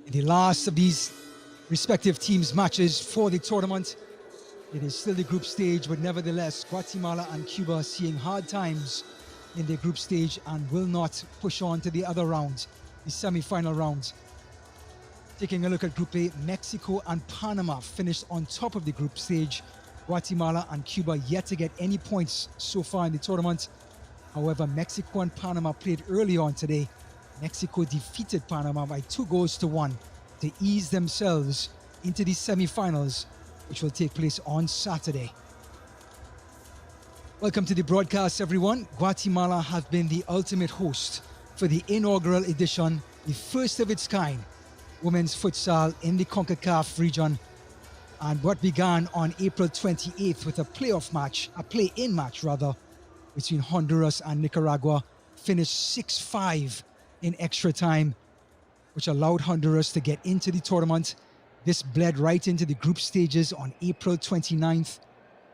In the last of these respective teams' matches for the tournament, it is still the group stage, but nevertheless, Guatemala and Cuba are seeing hard times in their group stage and will not push on to the other round, the semi-final round. Taking a look at Group A, Mexico and Panama finished on top of the group stage. Guatemala and Cuba yet to get any points so far in the tournament. However, Mexico and Panama played early on today. Mexico defeated Panama by 2-1 to ease themselves into the semi-finals, which will take place on Saturday. Welcome to the broadcast, everyone. Guatemala have been the ultimate host for the inaugural edition, the first of its kind, women's futsal in the Concacaf region. And what began on April 28th with a play-in match, between Honduras and Nicaragua, finished 6-5 in extra time, which allowed Honduras to get into the tournament. This bled right into the group stages on April 29th,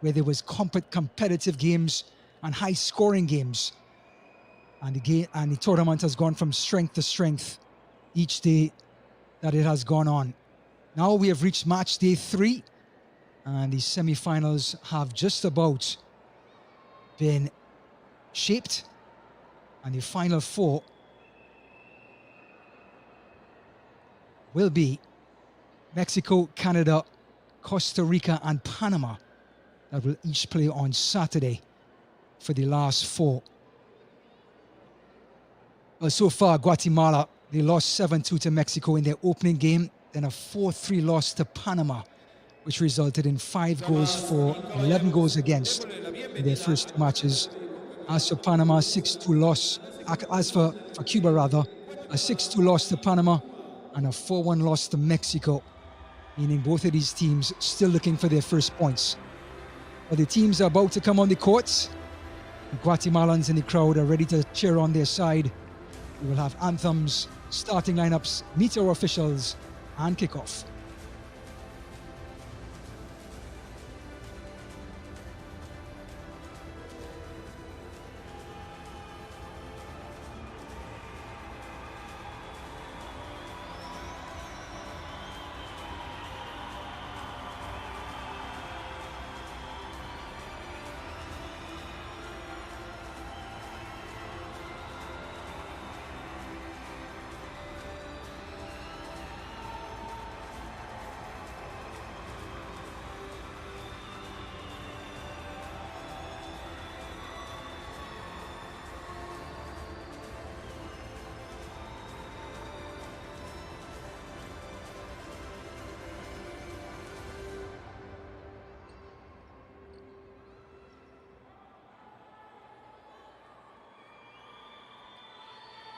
where there was competitive games and high-scoring games. And the tournament has gone from strength to strength each day that it has gone on. Now we have reached match day 3, and the semi-finals have just about been shaped, and the final 4 will be Mexico, Canada, Costa Rica, and Panama that will each play on Saturday for the last 4. Well, so far, Guatemala, they lost 7-2 to Mexico in their opening game, then a 4-3 loss to Panama, which resulted in 5 goals for, 11 goals against in their first matches. As for Panama, 6-2 loss. As for Cuba, rather, a 6-2 loss to Panama and a 4-1 loss to Mexico, meaning both of these teams still looking for their first points. But the teams are about to come on the courts. The Guatemalans in the crowd are ready to cheer on their side. We will have anthems, starting lineups, meet our officials, and kickoff.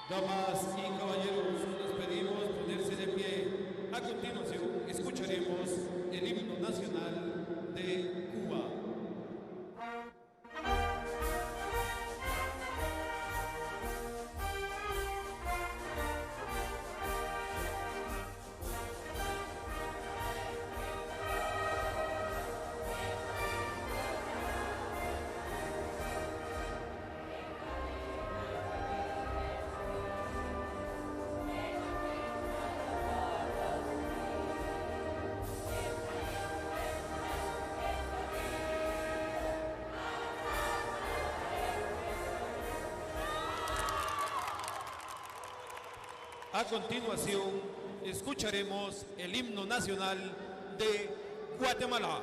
Damas y caballeros, les pedimos ponerse de pie. A continuación, escucharemos el himno nacional de Cuba. A continuación, escucharemos el himno nacional de Guatemala.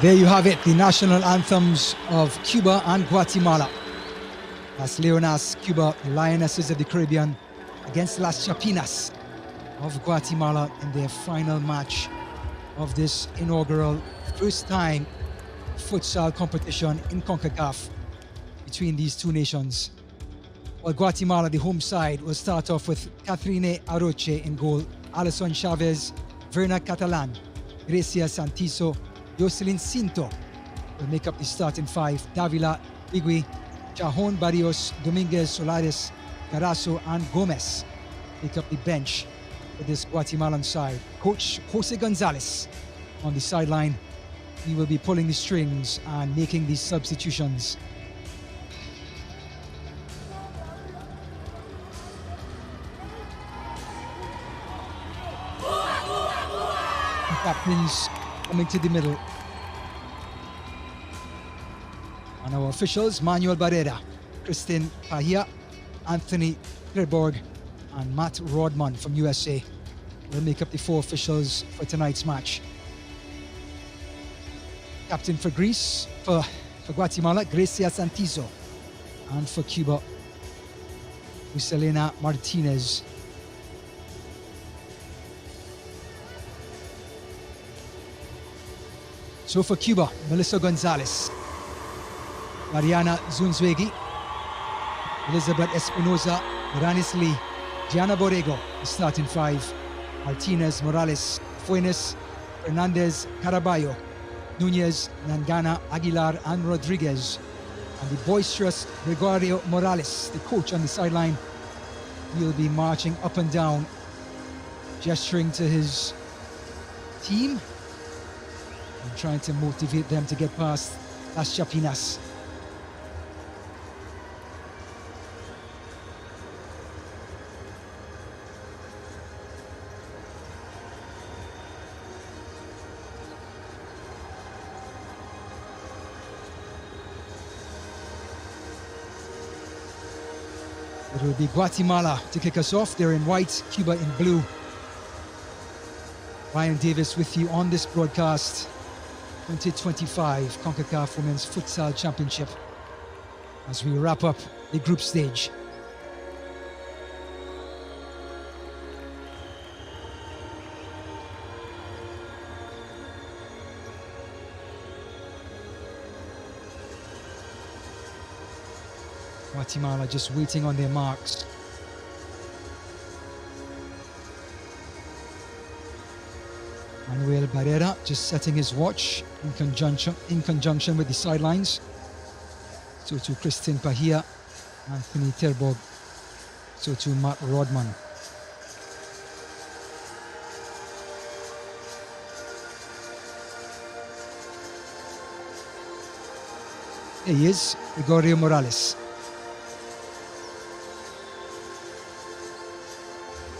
There you have it, the national anthems of Cuba and Guatemala. Las Leonas, Cuba, the Lionesses of the Caribbean, against Las Chapinas of Guatemala in their final match of this inaugural first time futsal competition in Concacaf between these two nations. Well, Guatemala, the home side, will start off with Catherine Aroche in goal, Alison Chavez, Verna Catalan, Grecia Santizo, Jocelyn Cinto will make up the starting five. Davila, Bigui, Chajon Barrios, Dominguez, Solares, Carazo, and Gomez make up the bench for this Guatemalan side. Coach Jose Gonzalez on the sideline. He will be pulling the strings and making these substitutions. The captains coming to the middle. And our officials, Manuel Barrera, Kristin Pahia, Anthony Treborg, and Matt Rodman from USA will make up the four officials for tonight's match. Captain for Greece, for Guatemala, Grecia Santizo. And for Cuba, Uselena Martinez. So for Cuba, Melissa Gonzalez, Mariana Zunzwegi, Elizabeth Espinoza, Ranis Lee, Gianna Borrego, the starting five, Martinez, Morales, Fuentes, Fernandez, Caraballo, Nunez, Nangana, Aguilar, and Rodriguez. And the boisterous Gregorio Morales, the coach on the sideline, he'll be marching up and down, gesturing to his team and trying to motivate them to get past Las Chapinas. It will be Guatemala to kick us off. They're in white, Cuba in blue. Ryan Davis with you on this broadcast. 2025 Concacaf Women's Futsal Championship as we wrap up the group stage. Guatemala just waiting on their marks. Manuel Barrera just setting his watch in conjunction with the sidelines. So to Kristin Pahia, Anthony Terborg, so to Matt Rodman. There he is, Gregorio Morales.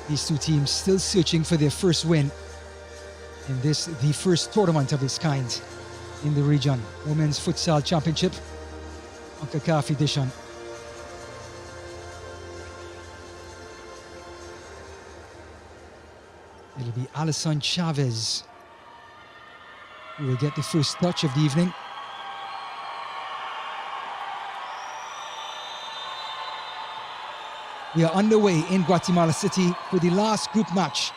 These two teams still searching for their first win in this, the first tournament of its kind in the region. Women's Futsal Championship, Concacaf edition. It'll be Alison Chavez who will get the first touch of the evening. We are underway in Guatemala City for the last group match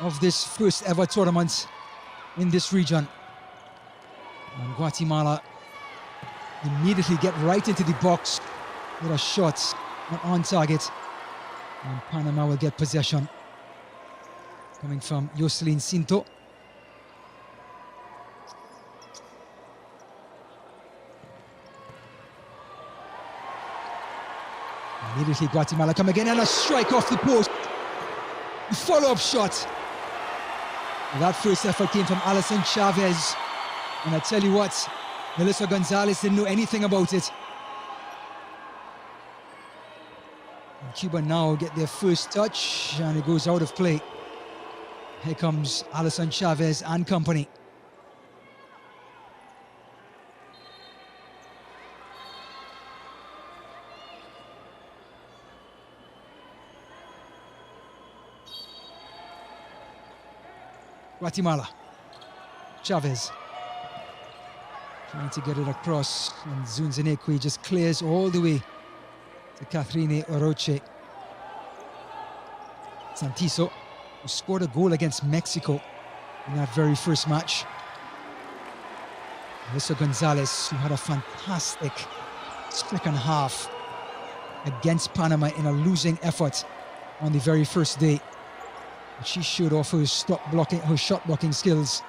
of this first ever tournament in this region. And Guatemala immediately get right into the box with a shot not on target. And Panama will get possession. Coming from Jocelyn Cinto. Immediately Guatemala come again and a strike off the post. The follow-up shot. And that first effort came from Alison Chavez. And I tell you what, Melissa Gonzalez didn't know anything about it. And Cuba now get their first touch and it goes out of play. Here comes Alison Chavez and company. Guatemala, Chavez, Trying to get it across, and Zunzunekwe just clears all the way to Catherine Oroche. Santiso, who scored a goal against Mexico in that very first match. Alyssa Gonzalez, who had a fantastic second half against Panama in a losing effort on the very first day. She showed off her shot blocking skills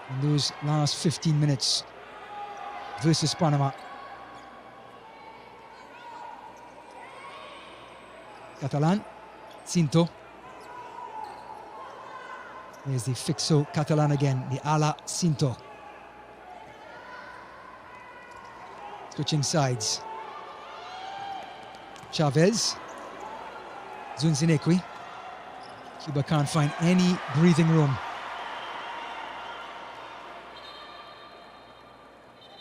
in those last 15 minutes versus Panama. Catalan, Cinto. There's the Fixo Catalan again, the Ala Cinto. Switching sides. Chavez, Zunzunekwe. Cuba can't find any breathing room.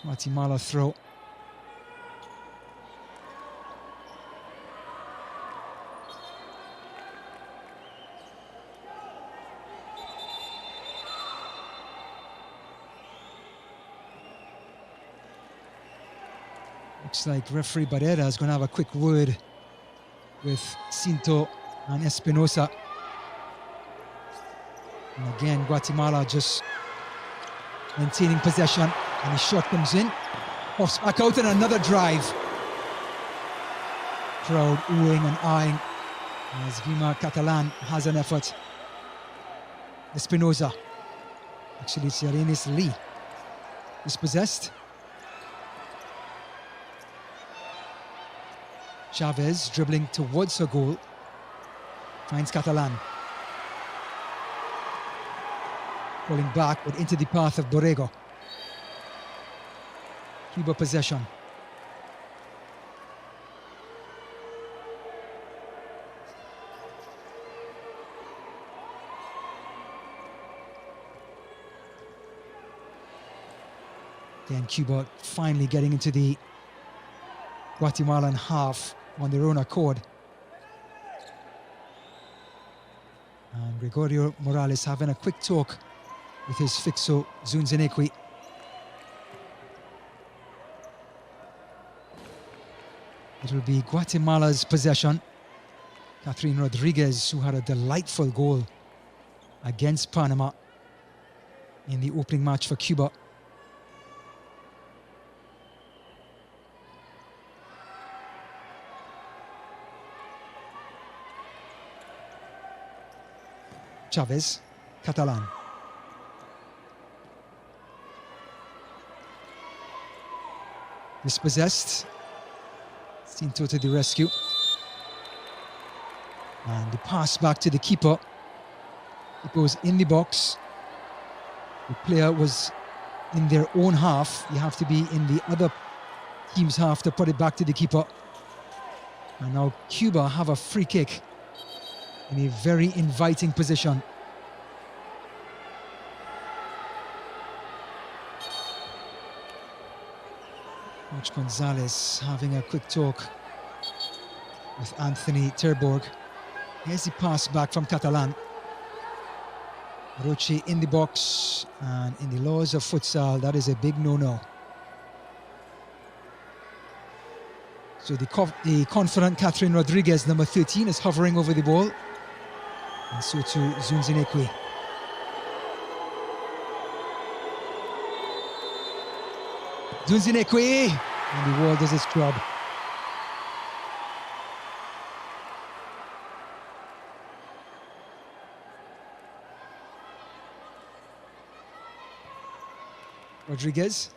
Guatemala throw. Looks like referee Barrera is going to have a quick word with Cinto and Espinosa. And again, Guatemala just maintaining possession, and the shot comes in. Pops back out, and another drive. Crowd oohing and eyeing as Vima Catalan has an effort. Espinosa, actually it's Yarenis Lee, dispossessed. Chavez dribbling towards her goal, finds Catalan. Pulling back, but into the path of Borrego. Cuba possession. Then Cuba finally getting into the Guatemalan half on their own accord. And Gregorio Morales having a quick talk with his Fixo Zunzunekwe. It will be Guatemala's possession. Catherine Rodriguez, who had a delightful goal against Panama in the opening match for Cuba. Chavez, Catalan. Dispossessed. Cinto to the rescue. And the pass back to the keeper. It goes in the box. The player was in their own half. You have to be in the other team's half to put it back to the keeper. And now Cuba have a free kick in a very inviting position. Coach Gonzalez having a quick talk with Anthony Terborg. Here's the pass back from Catalan. Roche in the box, and in the laws of futsal, that is a big no-no. So the confident Catherine Rodriguez, number 13, is hovering over the ball. And so too Zunzunekwe. Zunzunekwe, and the wall does its job. Rodriguez.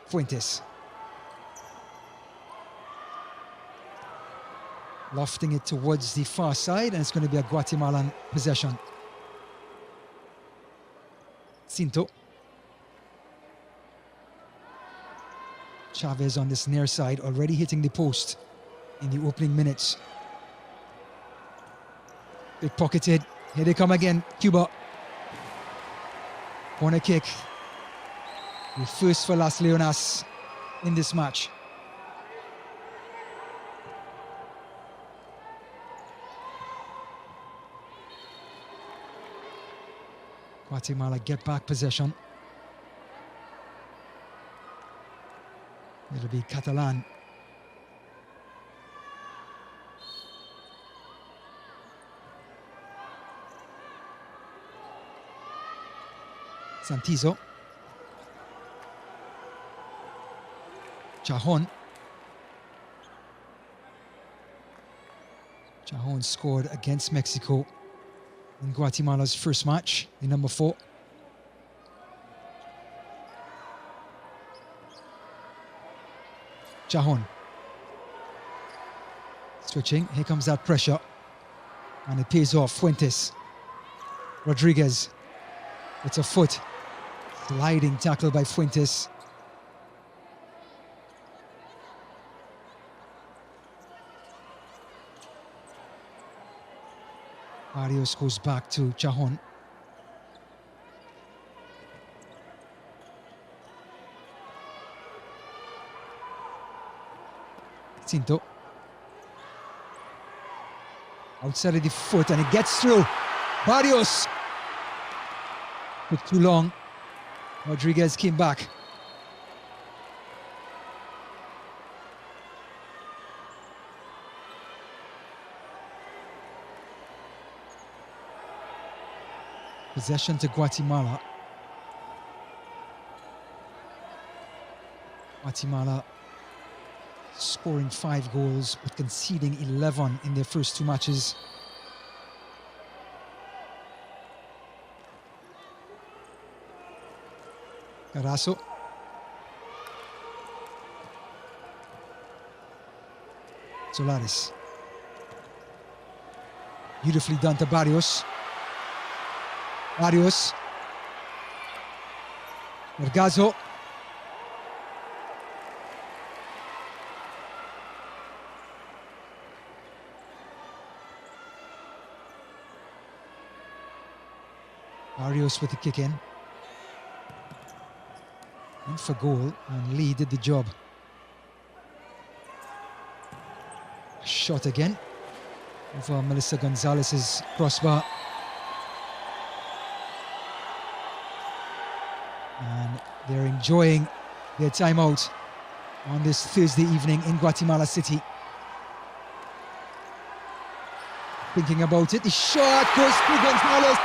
Fuentes. Lofting it towards the far side, and it's going to be a Guatemalan possession. Cinto. Chavez on this near side, already hitting the post in the opening minutes. Big pocketed. Here they come again, Cuba. Corner kick. The first for Las Leonas in this match. Guatemala get back possession. It'll be Catalan. Santizo. Cajon. Cajon scored against Mexico in Guatemala's first match, in number 4. Cajon. Switching, here comes that pressure. And it pays off. Fuentes. Rodriguez. It's a foot. Sliding tackle by Fuentes. Barrios goes back to Cajon. Cinto. Outside of the foot, and it gets through. Barrios. Took too long. Rodriguez came back. Possession to Guatemala. Guatemala scoring 5 goals, but conceding 11 in their first 2 matches. Carazo. Solares. Beautifully done to Barrios. Barrios. Vergazo. Barrios with the kick in. In for goal, and Lee did the job. Shot again over Melissa Gonzalez's crossbar. And they're enjoying their time out on this Thursday evening in Guatemala City. Thinking about it, the shot goes to Gonzalez,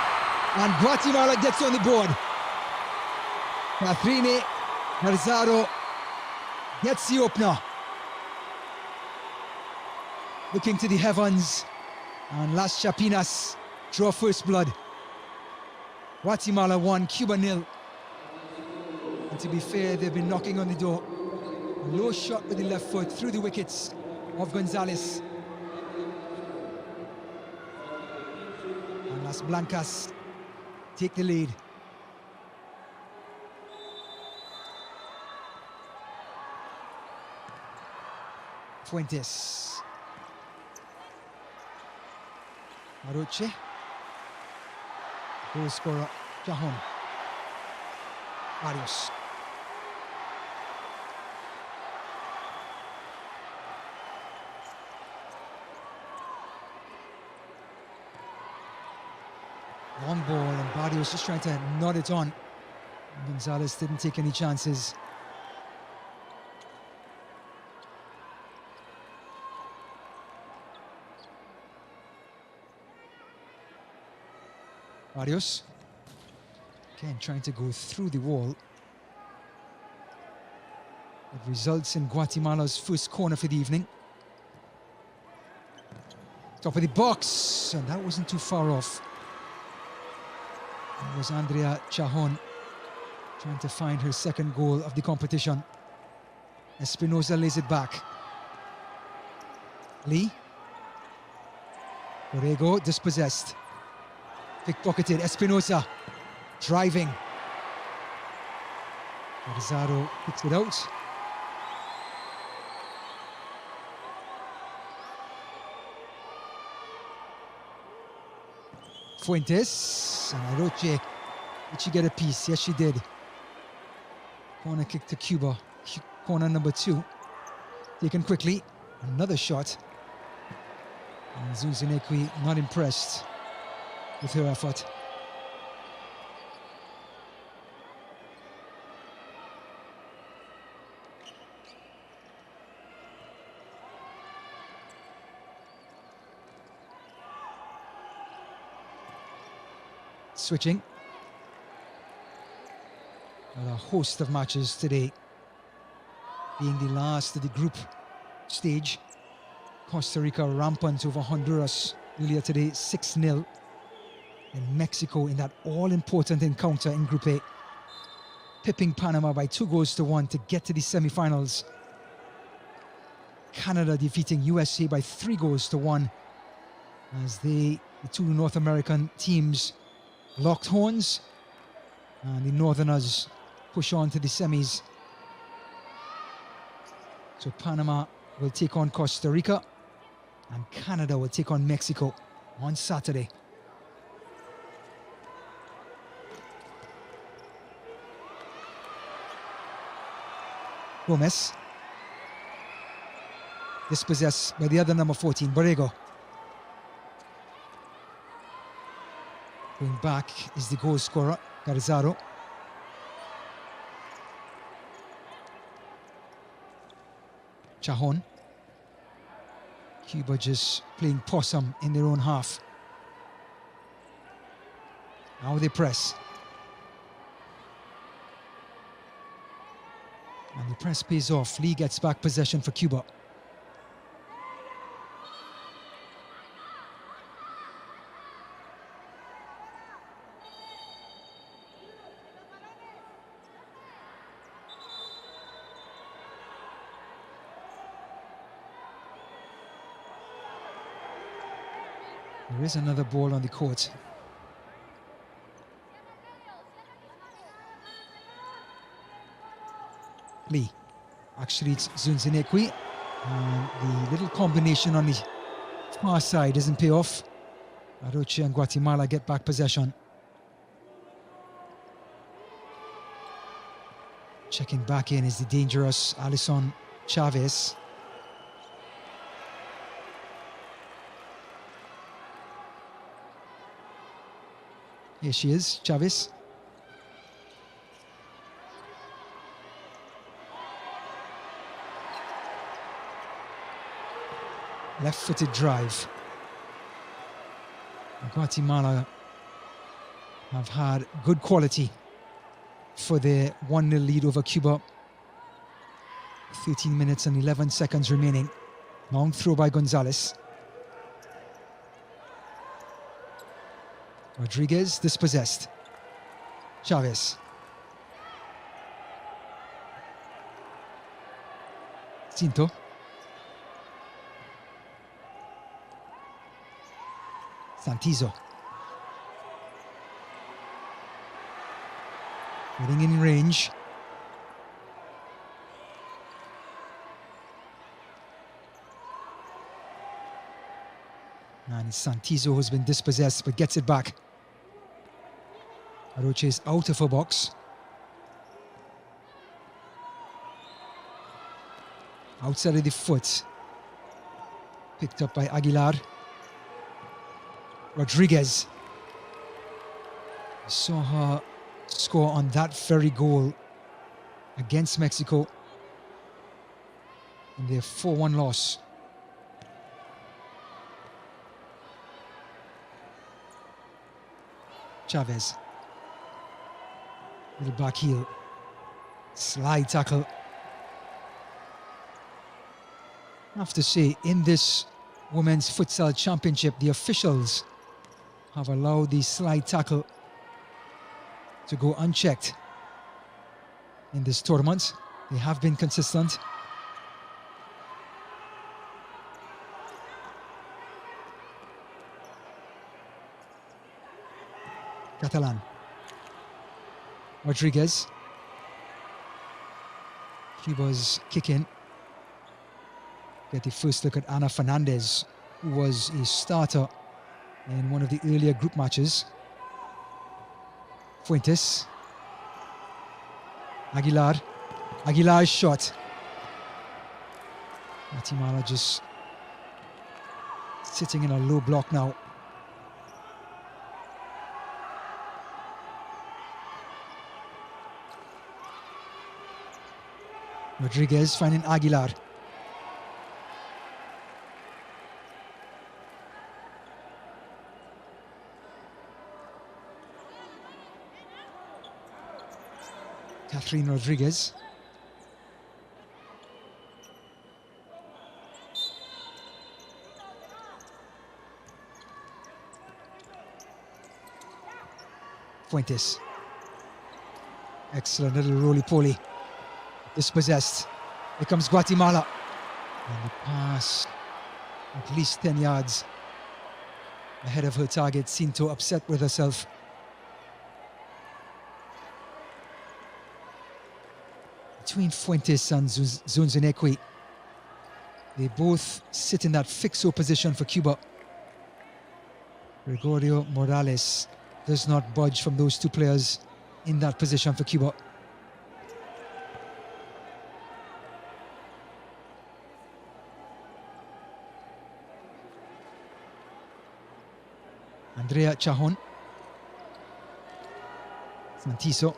and Guatemala gets on the board. Catherine Narzaro gets the opener. Looking to the heavens, and Las Chapinas draw first blood. Guatemala 1, Cuba 0. And to be fair, they've been knocking on the door. A low shot with the left foot through the wickets of Gonzalez. And Las Blancas take the lead. Fuentes. Aroche. Goal scorer, Cajon. Barrios. Long ball, and Barrios just trying to nod it on. Gonzalez didn't take any chances. Barrios. Again, trying to go through the wall. It results in Guatemala's first corner for the evening. Top of the box, and that wasn't too far off. It was Andrea Cajon trying to find her second goal of the competition. Espinosa lays it back. Lee. Borrego dispossessed. Pickpocketed. Espinosa driving. Garzaro picks it out. Fuentes and Aroche. Did she get a piece? Yes, she did. Corner kick to Cuba. Corner number 2. Taken quickly. Another shot. And Zunzunekwi not impressed with her effort. switching. Got a host of matches today, being the last of the group stage. Costa Rica rampant over Honduras earlier today, 6-0. And Mexico in that all-important encounter in Group A, pipping Panama by 2-1 to get to the semi-finals. Canada defeating USA by 3-1 as the two North American teams locked horns, and the Northerners push on to the semis. So Panama will take on Costa Rica, and Canada will take on Mexico on Saturday. Gomez, dispossessed by the other number 14, Borrego. Going back is the goal scorer, Garzaro. Chajon. Cuba just playing possum in their own half. Now they press. And the press pays off. Lee gets back possession for Cuba. There is another ball on the court. Lee. Actually, it's Zunzinekwi. And the little combination on the far side doesn't pay off. Aroche and Guatemala get back possession. Checking back in is the dangerous Alison Chavez. Here she is, Chavez. Left-footed drive. Guatemala have had good quality for their 1-0 lead over Cuba. 13 minutes and 11 seconds remaining. Long throw by Gonzalez. Rodriguez dispossessed. Chavez. Cinto. Santizo. Getting in range. And it's Santizo who's been dispossessed but gets it back. Aroche is out of her box. Outside of the foot. Picked up by Aguilar. Rodriguez. Saw her score on that very goal against Mexico in their 4-1 loss. Chavez. Little back heel. Slide tackle. I have to say, in this Women's Futsal Championship, the officials have allowed the slide tackle to go unchecked in this tournament. They have been consistent. Catalan. Rodriguez. Cuba's kicking. Get the first look at Ana Fernandez, who was a starter in one of the earlier group matches. Fuentes. Aguilar. Aguilar's shot. Guatemala just sitting in a low block now. Rodriguez finding Aguilar. Catherine Rodriguez. Fuentes. Excellent little roly-poly. Dispossessed. Here comes Guatemala. And the pass at least 10 yards ahead of her target. Cinto upset with herself. Between Fuentes and Zunzunekwe, they both sit in that fixo position for Cuba. Gregorio Morales does not budge from those two players in that position for Cuba. Andrea Chahon. Santiso.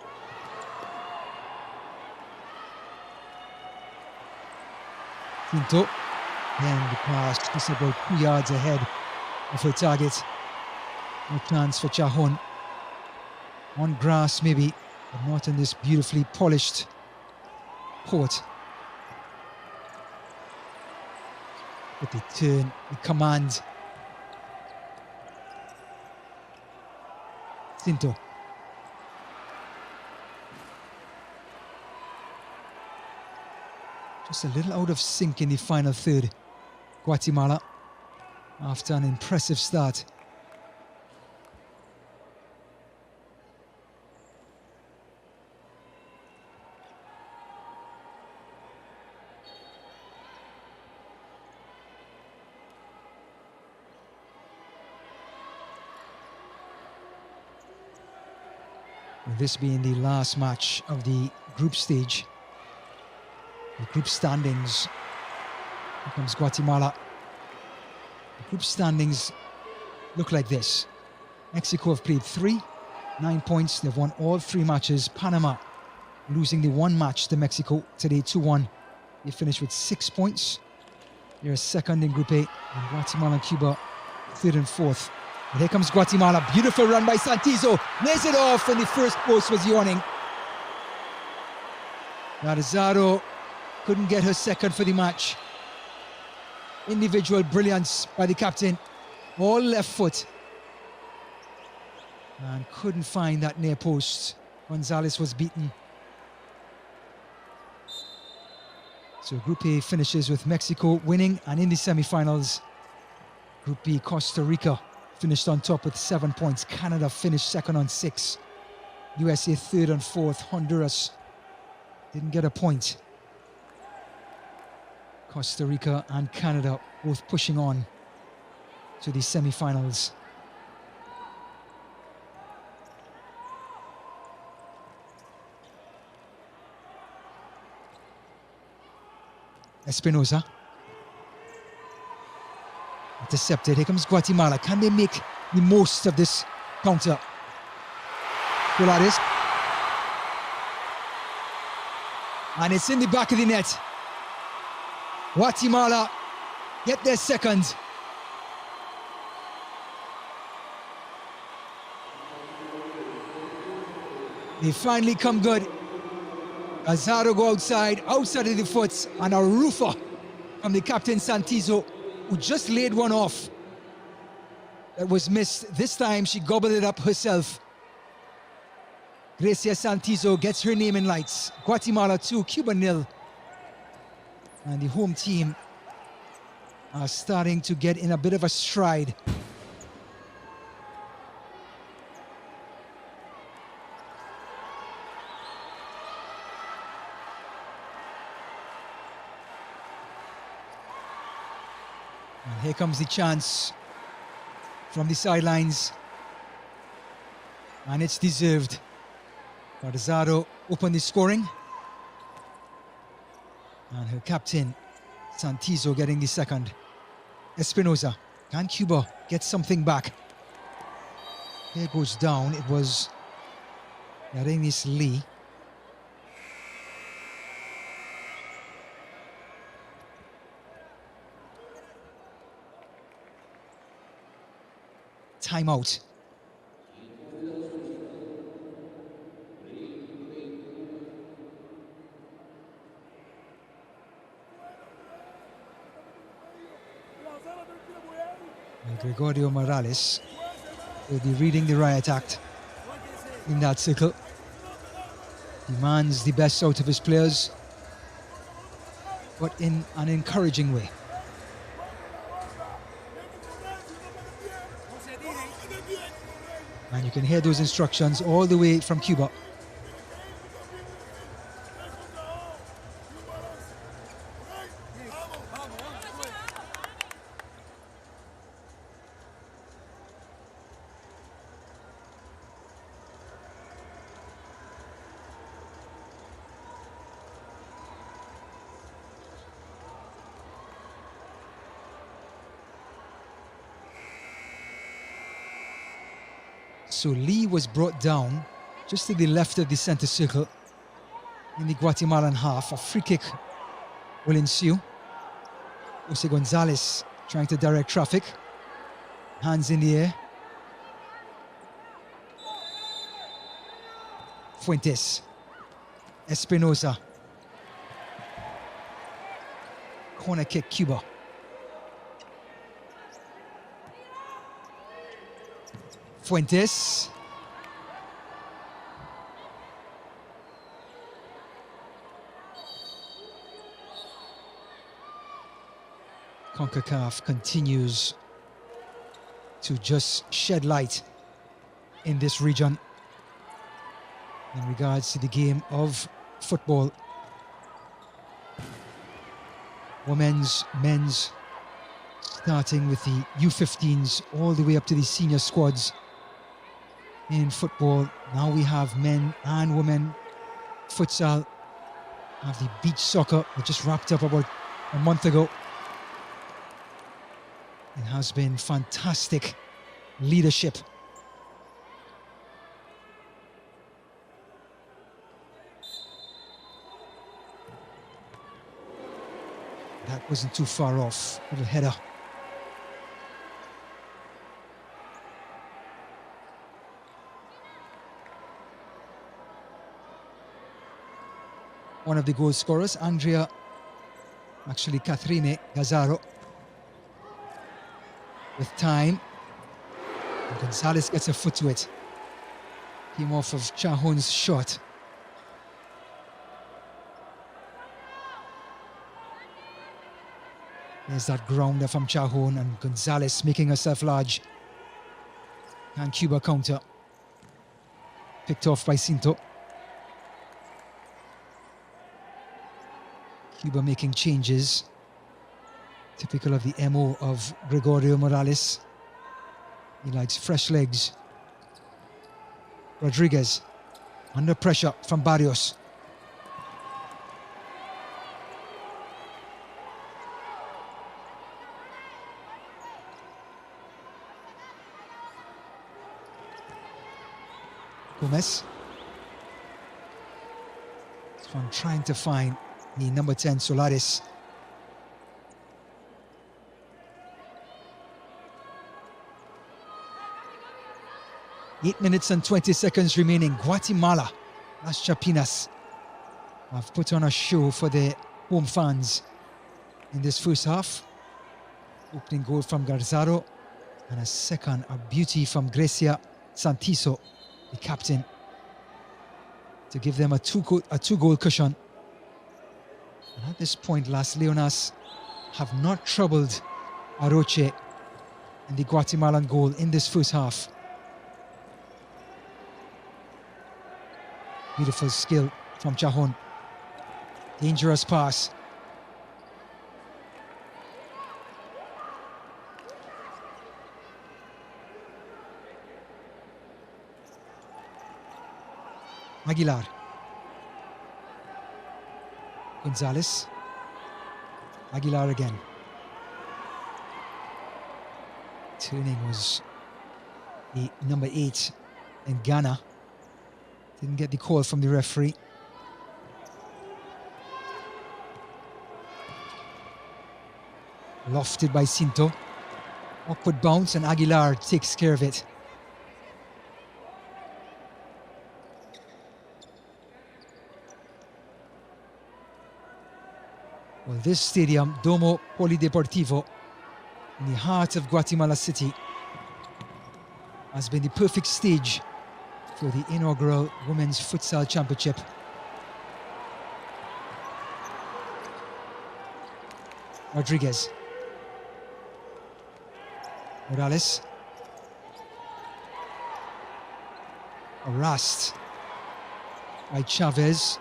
Cinto. Then the pass just about 2 yards ahead of her target. No chance for Chahon. On grass maybe, but not in this beautifully polished court. But the turn, the command. Cinto. Just a little out of sync in the final third. Guatemala, after an impressive start. This being the last match of the group stage, the group standings. Here comes Guatemala. The group standings look like this. Mexico have played 3, 9 points. They've won all 3 matches. Panama losing the 1 match to Mexico today, 2-1. They finished with 6 points. They're second in Group A, and Guatemala and Cuba third and fourth. And here comes Guatemala. Beautiful run by Santizo. Lays it off, and the first post was yawning. Garzaro couldn't get her second for the match. Individual brilliance by the captain. All left foot. And couldn't find that near post. Gonzalez was beaten. So Group A finishes with Mexico winning, and in the semi-finals, Group B, Costa Rica finished on top with 7 points. Canada finished second on 6. USA third and fourth. Honduras didn't get a point. Costa Rica and Canada both pushing on to the semi-finals. Espinosa. Intercepted. Here comes Guatemala. Can they make the most of this counter? Polaris. And it's in the back of the net. Guatemala get their second. They finally come good. Garzaro go outside of the foot, and a roofer from the captain Santizo, who just laid one off that was missed. This time she gobbled it up herself. Gracia Santizo gets her name in lights. Guatemala 2, Cuba 0. And the home team are starting to get in a bit of a stride. And here comes the chance from the sidelines. And it's deserved. Garzaro opened the scoring. And her captain, Santizo, getting the second. Espinosa. Can Cuba get something back? Here goes down. It was Yarenis Lee. Timeout. Gregorio Morales will be reading the riot act in that circle. Demands the best out of his players, but in an encouraging way. And you can hear those instructions all the way from Cuba. So Lee was brought down just to the left of the center circle in the Guatemalan half. A free kick will ensue. Jose Gonzalez trying to direct traffic. Hands in the air. Fuentes. Espinosa. Corner kick, Cuba. Fuentes. Concacaf continues to just shed light in this region in regards to the game of football. Women's, men's, starting with the U15s all the way up to the senior squads. In football, now we have men and women futsal, have the beach soccer that just wrapped up about a month ago. It has been fantastic leadership. That wasn't too far off, little header. One of the goal scorers, Catherine Gazzaro. With time, and Gonzalez gets a foot to it. Came off of Chahon's shot. There's that grounder from Chahon, and Gonzalez making herself large. And Cuba counter. Picked off by Cinto. Cuba making changes. Typical of the MO of Gregorio Morales. He likes fresh legs. Rodriguez under pressure from Barrios. Gomez. So I'm trying to find the number 10 Solares. Eight minutes and 20 seconds remaining. Guatemala, Las Chapinas, have put on a show for their home fans in this first half. Opening goal from Garzaro, and a second, a beauty from Grecia Santiso, the captain, to give them a two-goal cushion. And at this point, Las Leonas have not troubled Aroche in the Guatemalan goal in this first half. Beautiful skill from Chahon. Dangerous pass. Aguilar. Gonzalez. Aguilar again. Turning was the number 8 in Ghana. Didn't get the call from the referee. Lofted by Cinto. Awkward bounce, and Aguilar takes care of it. Well, this stadium, Domo Polideportivo, in the heart of Guatemala City, has been the perfect stage for the inaugural Women's Futsal Championship. Rodriguez. Morales. Harassed by Chavez.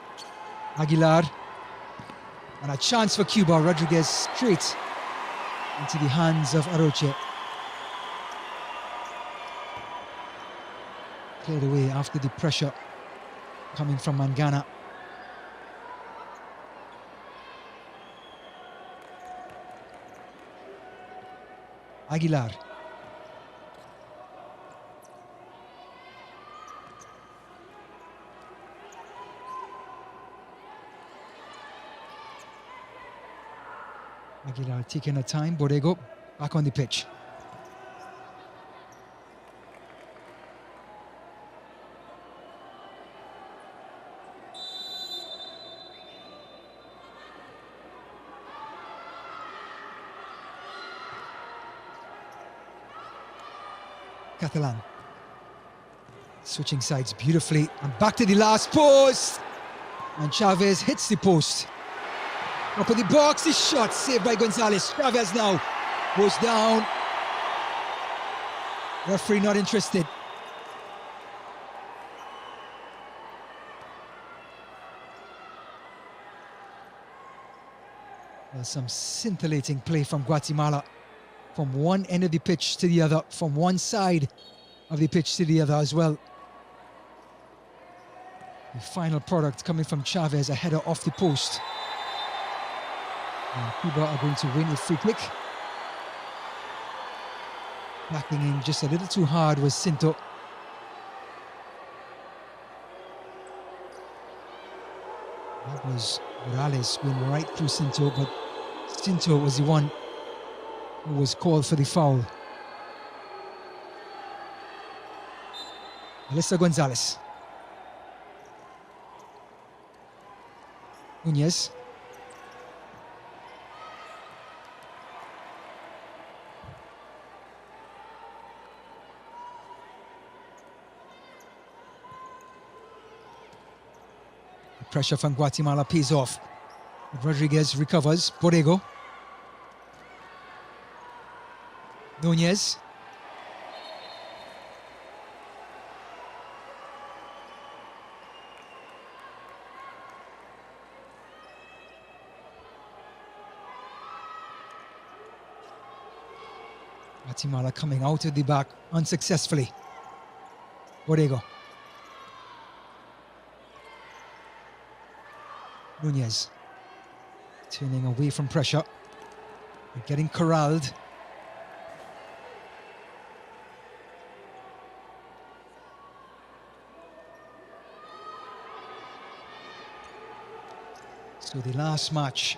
Aguilar. And a chance for Cuba. Rodriguez straight into the hands of Aroche. Cleared away after the pressure coming from Mangana. Aguilar. Aguilar taking her time. Borrego back on the pitch. Catalan. Switching sides beautifully. And back to the last post. And Chavez hits the post. Up in the box, his shot saved by Gonzalez. Chavez now goes down. Referee not interested. There's some scintillating play from Guatemala. From one end of the pitch to the other. From one side of the pitch to the other as well. The final product coming from Chavez, a header off the post. And Cuba are going to win a free kick. Backing in just a little too hard was Cinto. That was Morales going right through Cinto, but Cinto was the one who was called for the foul. Alyssa Gonzalez. Nunez. Pressure from Guatemala pays off. Rodriguez recovers. Borrego. Nunez. Guatemala coming out of the back unsuccessfully. Borrego. Nunez turning away from pressure. They're getting corralled. So the last match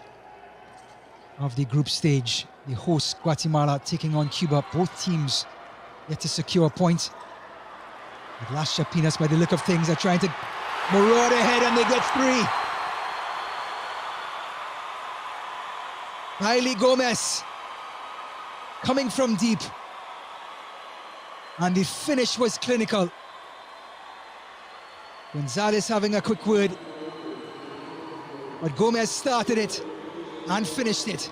of the group stage, the host Guatemala taking on Cuba. Both teams yet to secure a point. The Las Chapinas, by the look of things, are trying to maraud ahead, and they get three. Hailey Gomez coming from deep, and the finish was clinical. Gonzalez having a quick word, but Gomez started it and finished it.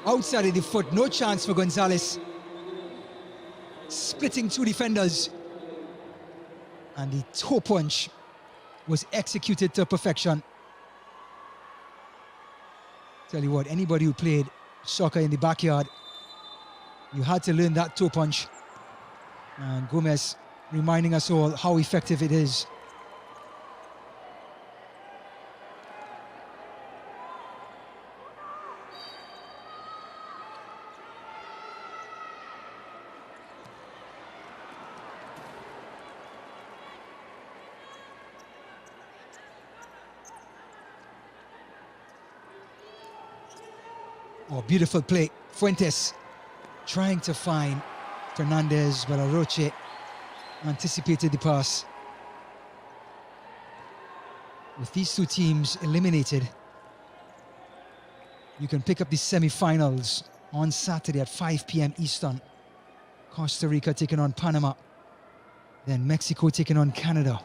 Outside of the foot, no chance for Gonzalez. Splitting two defenders, and the toe punch was executed to perfection. Tell you what, anybody who played soccer in the backyard, you had to learn that toe punch. And Gomez reminding us all how effective it is. Oh, beautiful play. Fuentes trying to find Fernandez, but Aroche anticipated the pass. With these two teams eliminated, you can pick up the semi-finals on Saturday at 5 p.m. Eastern. Costa Rica taking on Panama. Then Mexico taking on Canada.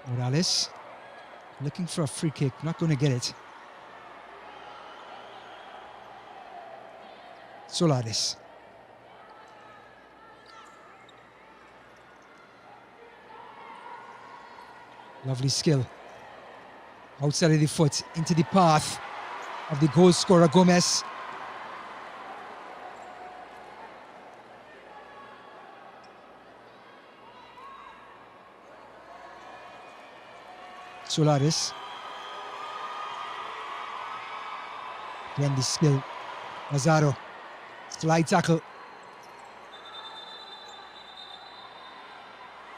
Morales looking for a free kick, not going to get it. Solares. Lovely skill. Outside of the foot, into the path of the goal scorer Gomez. Solares. Again the skill. Lazaro. Slide tackle.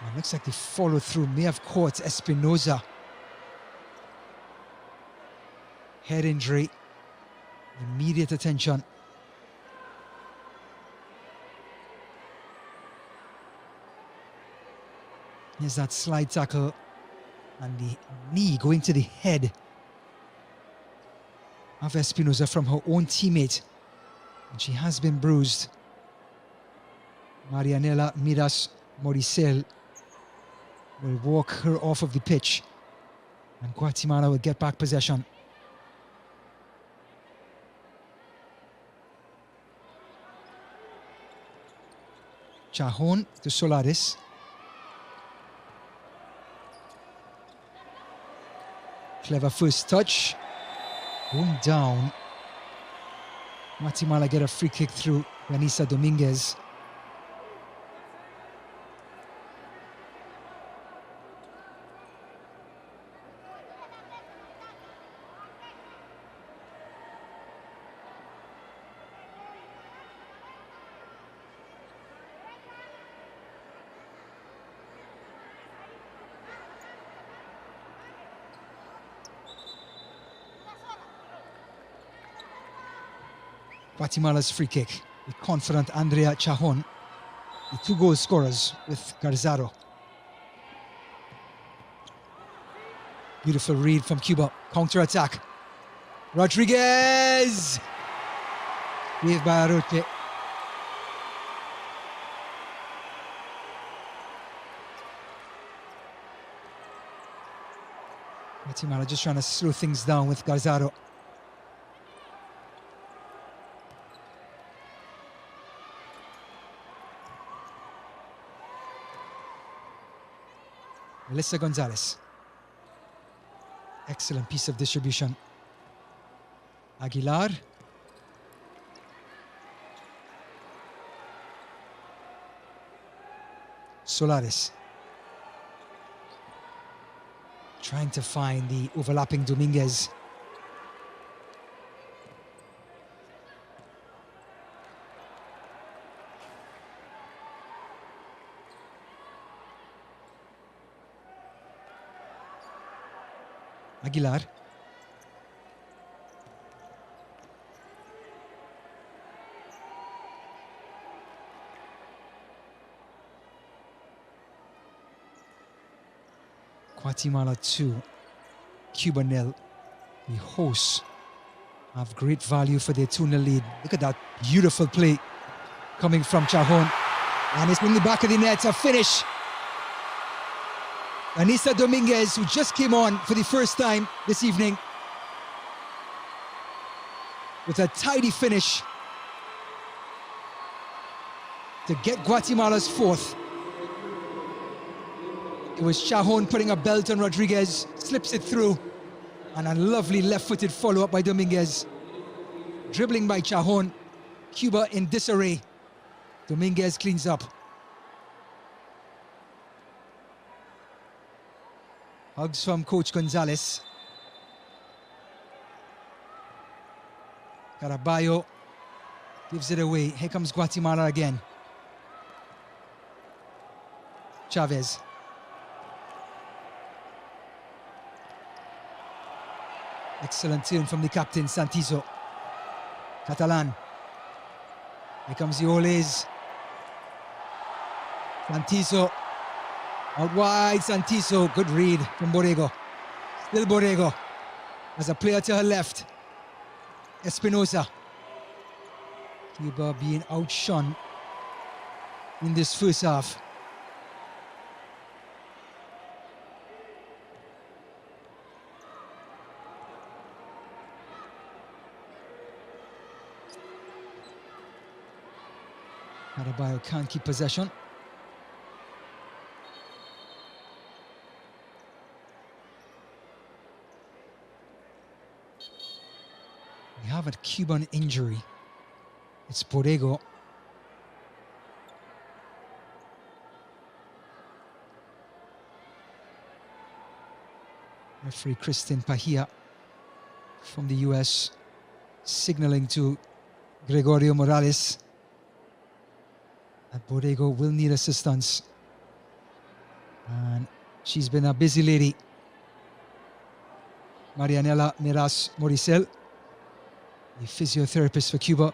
It looks like the follow through may have caught Espinoza. Head injury. Immediate attention. Here's that slide tackle. And the knee going to the head of Espinoza from her own teammate. And she has been bruised. Marianela Miras Moricel will walk her off of the pitch. And Guatemala will get back possession. Chajon to Solares. Clever first touch. Going down. Guatemala get a free kick through Vanessa Dominguez. Guatemala's free kick. The confident Andrea Chajon, the 2 goal scorers with Garzaro. Beautiful read from Cuba. Counter attack. Rodriguez! Saved by Aroche. Guatemala just trying to slow things down with Garzaro. Melissa Gonzalez. Excellent piece of distribution. Aguilar. Solares. Trying to find the overlapping Dominguez. Aguilar. Guatemala 2, Cuba 0. The hosts have great value for their 2-0 lead. Look at that beautiful play coming from Chajon. And it's in the back of the net, a finish. Anissa Dominguez, who just came on for the first time this evening, with a tidy finish to get Guatemala's 4th. It was Chajon putting a belt on Rodriguez, slips it through, and a lovely left-footed follow-up by Dominguez. Dribbling by Chajon, Cuba in disarray. Dominguez cleans up. Hugs from Coach Gonzalez. Caraballo gives it away. Here comes Guatemala again. Chavez. Excellent turn from the captain, Santizo. Catalan. Here comes the Olays. Santiso. Out wide, Santiso. Good read from Borrego. Still Borrego. As a player to her left. Espinosa. Cuba being outshone in this first half. Adebayo can't keep possession. We have a Cuban injury. It's Borrego. Referee Christian Pahia from the US signaling to Gregorio Morales that Borrego will need assistance. And she's been a busy lady. Marianela Meraz Moricel, the physiotherapist for Cuba.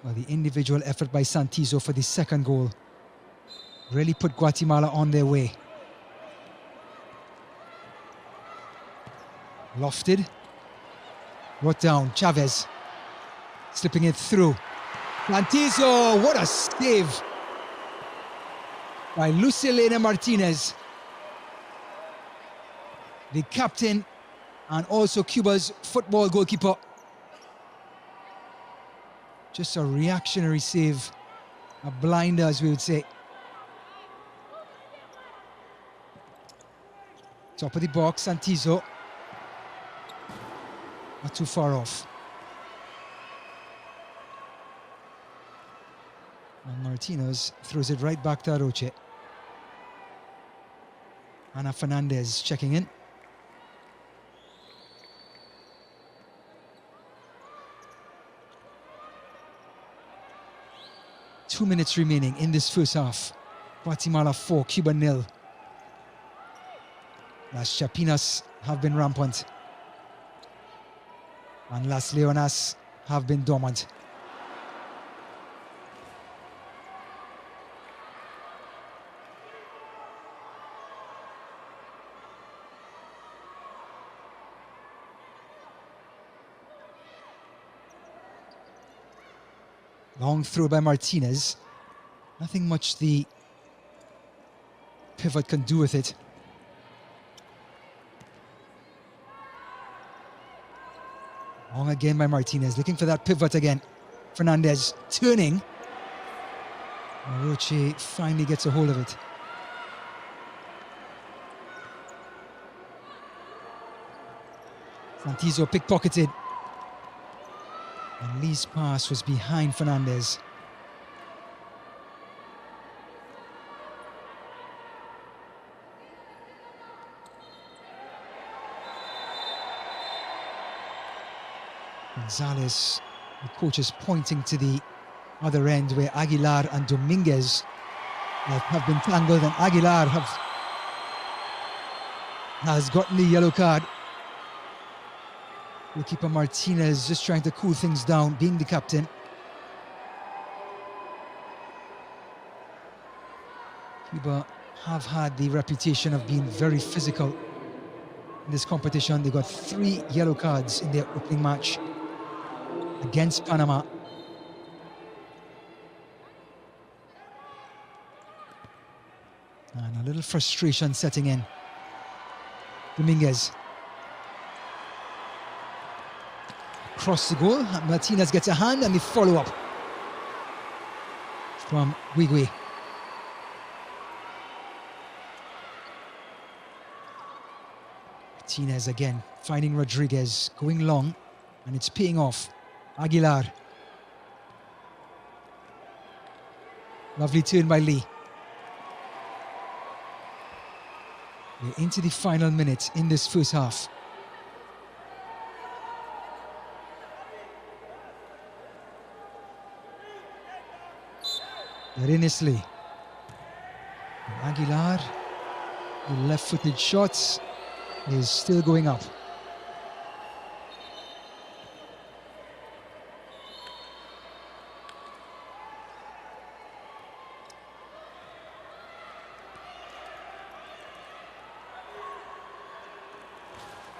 Well, the individual effort by Santiso for the second goal really put Guatemala on their way. Lofted. Brought down. Chavez. Slipping it through. Santiso, what a save by Lucilena Martinez, the captain and also Cuba's football goalkeeper. Just a reactionary save, a blinder as we would say. Top of the box, Santiso. Not too far off. And Martinez throws it right back to Aroche. Ana Fernandez checking in. Two minutes remaining in this first half. Guatemala 4, Cuba 0. Las Chapinas have been rampant. And Las Leonas have been dormant. Long throw by Martinez. Nothing much the pivot can do with it. Long again by Martinez, looking for that pivot again. Fernandez turning. Aroche finally gets a hold of it. Santiso pickpocketed. And Lee's pass was behind Fernandez. Gonzalez, the coach is pointing to the other end where Aguilar and Dominguez have been tangled, and Aguilar has gotten the yellow card. Goalkeeper Martinez just trying to cool things down, being the captain. Cuba have had the reputation of being very physical in this competition. They got 3 yellow cards in their opening match against Panama. And a little frustration setting in. Dominguez. Across the goal, Martinez gets a hand and the follow-up from Guigui. Martinez again, finding Rodriguez, going long, and it's paying off. Aguilar. Lovely turn by Lee. We're into the final minute in this first half. Lee. Aguilar, the left-footed shot is still going up.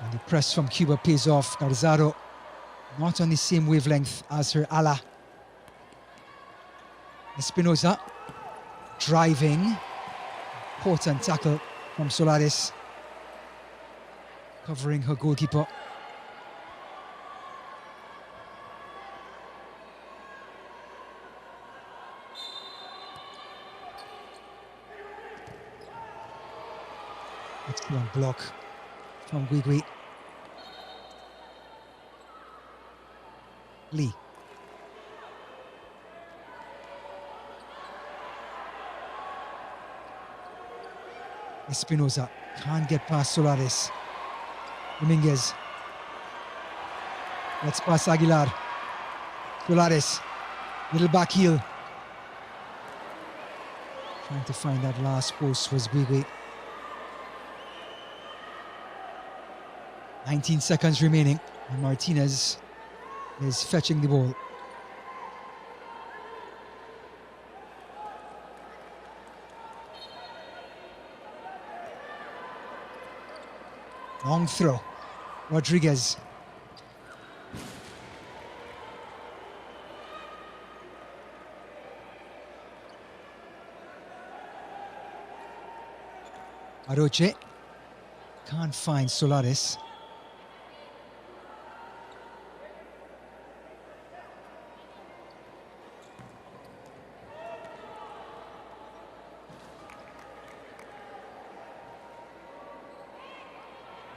And the press from Cuba pays off. Garzado not on the same wavelength as her ala. Espinosa driving. Important tackle from Solares, covering her goalkeeper. Excellent block from Guigui. Lee. Espinosa can't get past Solares. Dominguez. Let's pass Aguilar. Solares. Little back heel. Trying to find that last post was Guigui. 19 seconds remaining, and Martinez is fetching the ball. Long throw. Rodriguez. Aroche. Can't find Solares.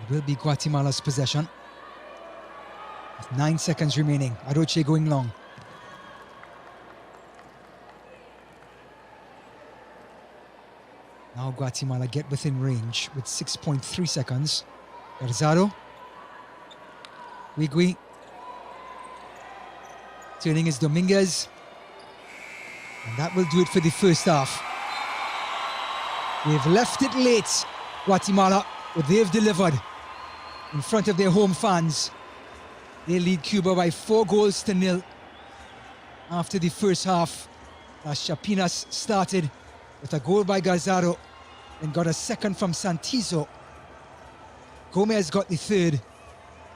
It will be Guatemala's possession. With 9 seconds remaining. Aroche going long. Now Guatemala get within range with 6.3 seconds. Garzado. Guigui. Turning is Dominguez. And that will do it for the first half. They've left it late, Guatemala, but they've delivered in front of their home fans. They lead Cuba by 4-0 after the first half, as Chapinas started with a goal by Garzado and got a second from Santizo. Gomez got the third,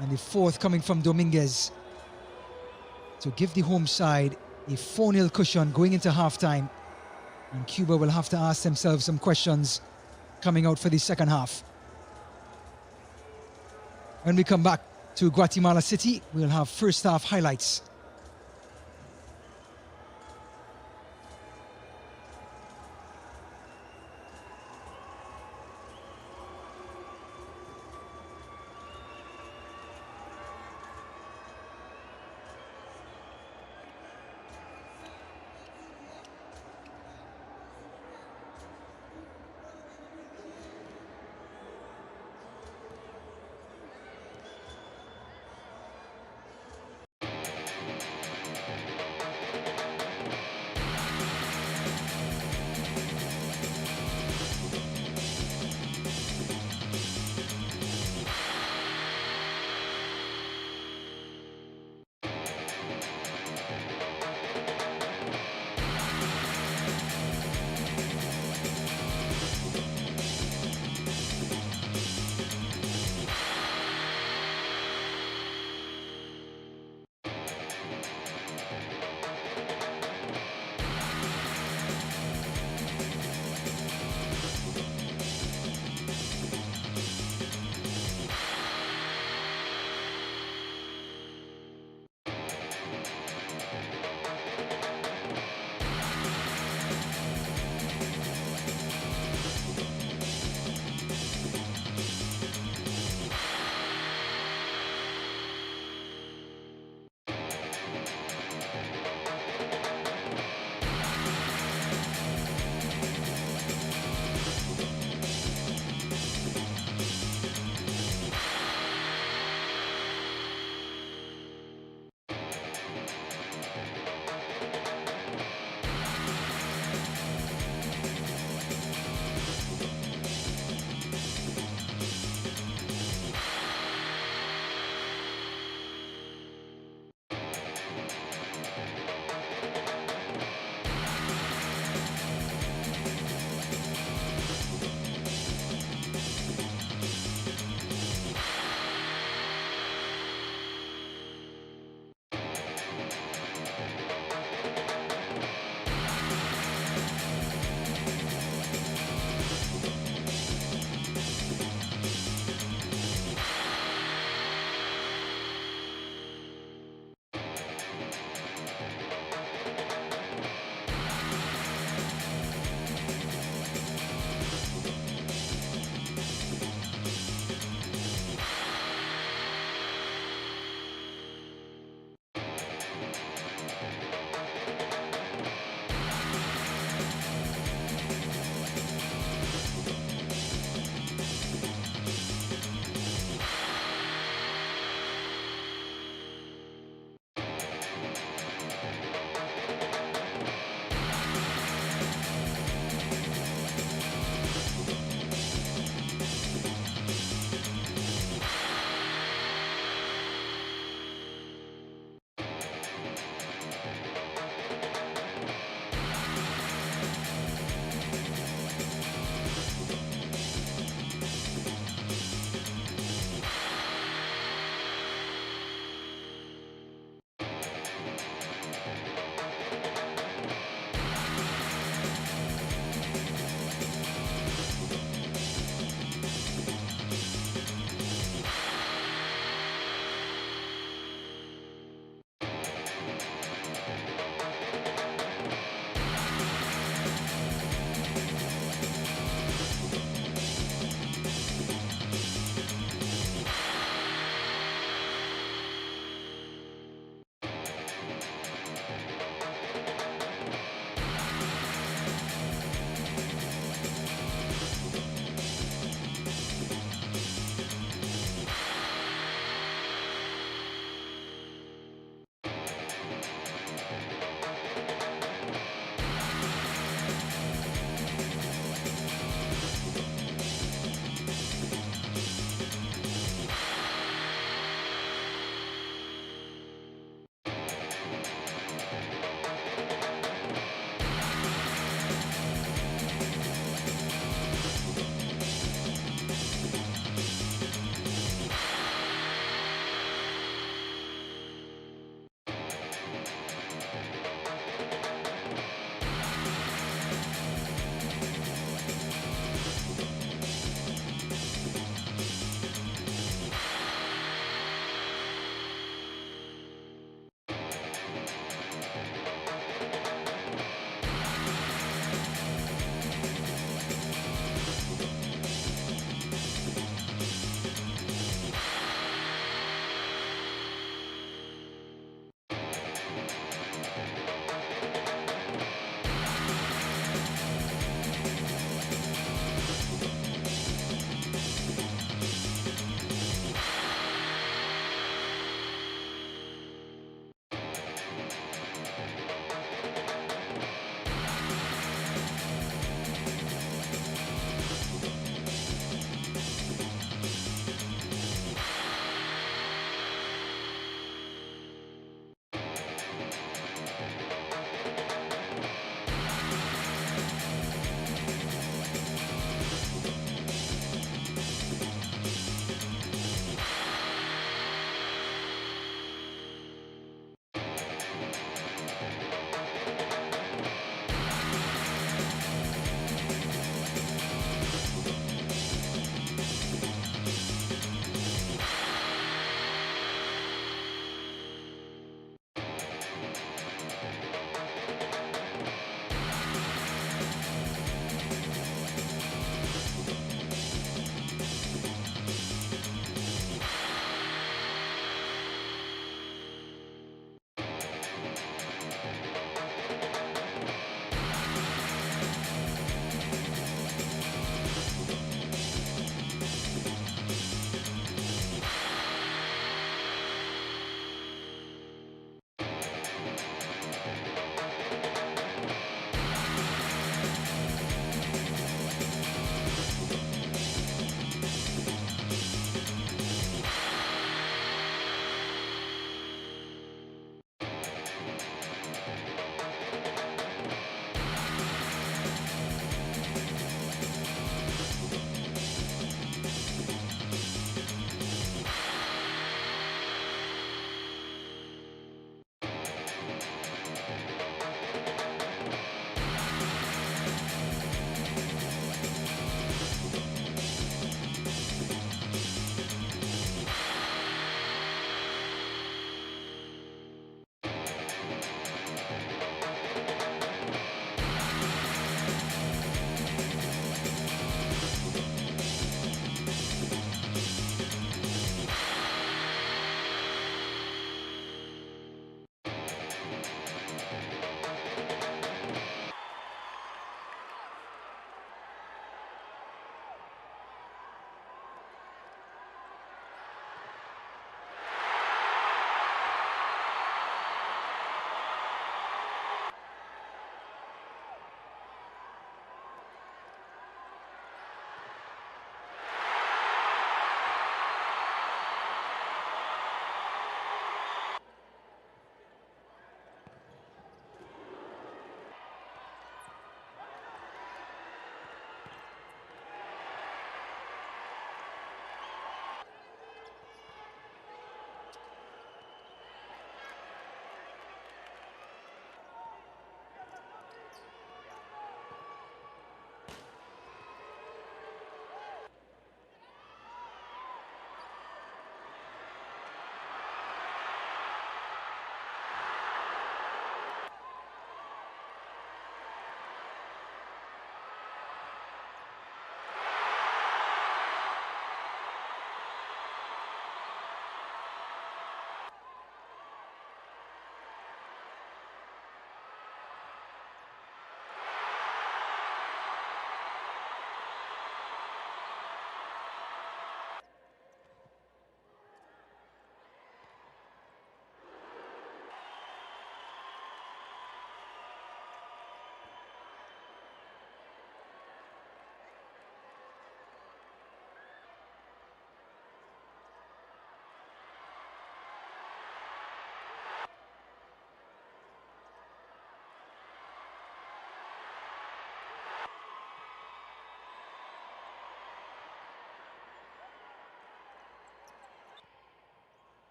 and the fourth coming from Dominguez to give the home side a 4-0 cushion going into halftime. And Cuba will have to ask themselves some questions coming out for the second half. When we come back to Guatemala City, we'll have first half highlights.